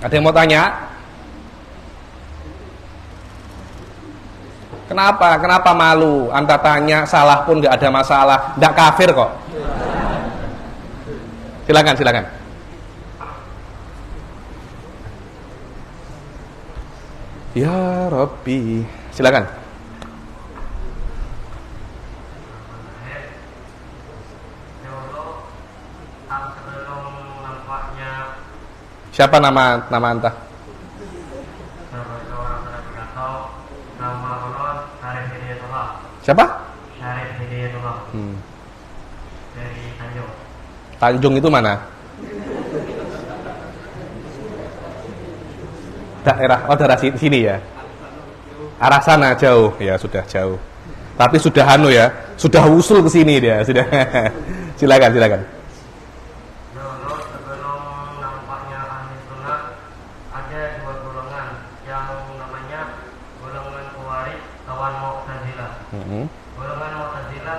Ada yang mau tanya? Kenapa malu? Anda tanya salah pun nggak ada masalah, nggak kafir kok. Silakan. Ya Rabbi, silakan. Siapa nama Anta? Siapa? Syarif Hidayatullah. Dari Tanjung. Tanjung itu mana? Daerah sini ya. Arah sana jauh, ya sudah jauh. Tapi sudah sudah usul ke sini dia, sudah. Silakan. Golongan Mu'tazilah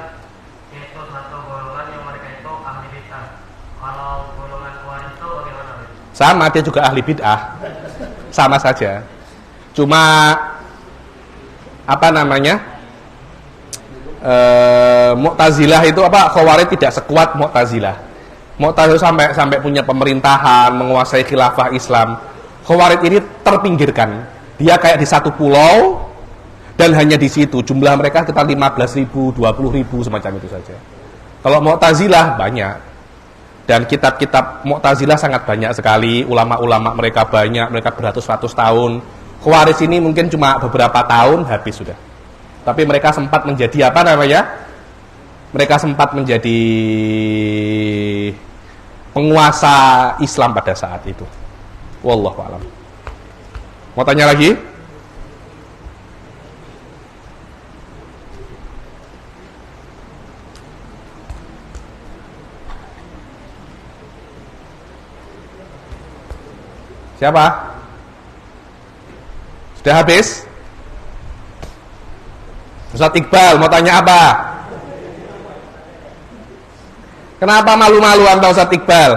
itu satu golongan yang mereka itu ahli bid'ah. Kalau golongan Khawarij itu bagaimana? Sama, dia juga ahli bid'ah. Sama saja. Cuma Mu'tazilah itu Khawarij tidak sekuat Mu'tazilah. Mu'tazilah sampai punya pemerintahan, menguasai khilafah Islam. Khawarij ini terpinggirkan. Dia kayak di satu pulau. Dan hanya di situ jumlah mereka sekitar 15.000, 20.000 semacam itu saja. Kalau Mu'tazilah banyak. Dan kitab-kitab Mu'tazilah sangat banyak sekali, ulama-ulama mereka banyak, mereka beratus-ratus tahun. Khawarij ini mungkin cuma beberapa tahun habis sudah. Tapi mereka sempat menjadi Mereka sempat menjadi penguasa Islam pada saat itu. Wallahu a'lam. Mau tanya lagi? Siapa? Sudah habis? Ustadz Iqbal mau tanya apa? Kenapa malu-malu Anda Ustadz Iqbal?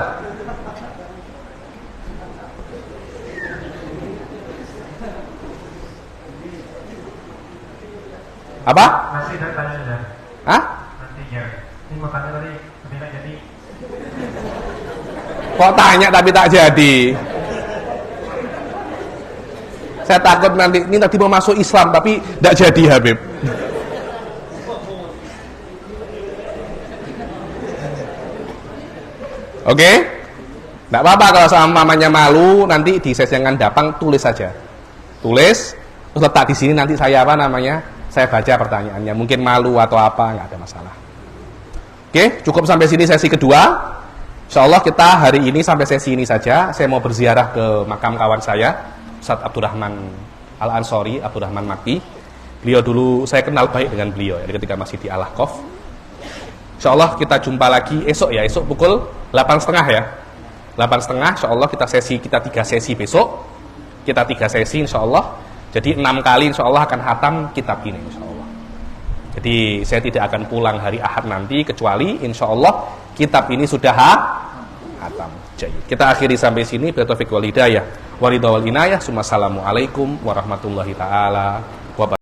Apa? Masih ada tanya. Hah? Nantinya. Ini makanya tadi tidak jadi. Kok tanya tapi tak jadi? Saya takut nanti ini tadi mau masuk Islam tapi tidak jadi Habib. Oke? Tidak apa-apa kalau sama mamanya malu, nanti di sesi yang akan datang tulis saja. Tulis, terus letak di sini nanti saya saya baca pertanyaannya. Mungkin malu atau apa, nggak ada masalah. Oke, cukup sampai sini sesi kedua. Insyaallah kita hari ini sampai sesi ini saja. Saya mau berziarah ke makam kawan saya, Ustadz Abdurrahman Al-Ansori, Abdurrahman Makti. Beliau dulu saya kenal baik dengan beliau ya, ketika masih di Al-Ahqaf. Insyaallah kita jumpa lagi esok ya, esok pukul 8.30 ya. 8.30 insyaallah kita 3 sesi besok. Kita 3 sesi insyaallah. Jadi 6 kali insyaallah akan hatam kitab ini insyaallah. Jadi saya tidak akan pulang hari Ahad nanti kecuali insyaallah kitab ini sudah hatam. Jadi kita akhiri sampai sini. Billahi taufiq wal hidayah. Waridha wal inayah. Assalamualaikum warahmatullahi taala wabarakatuh.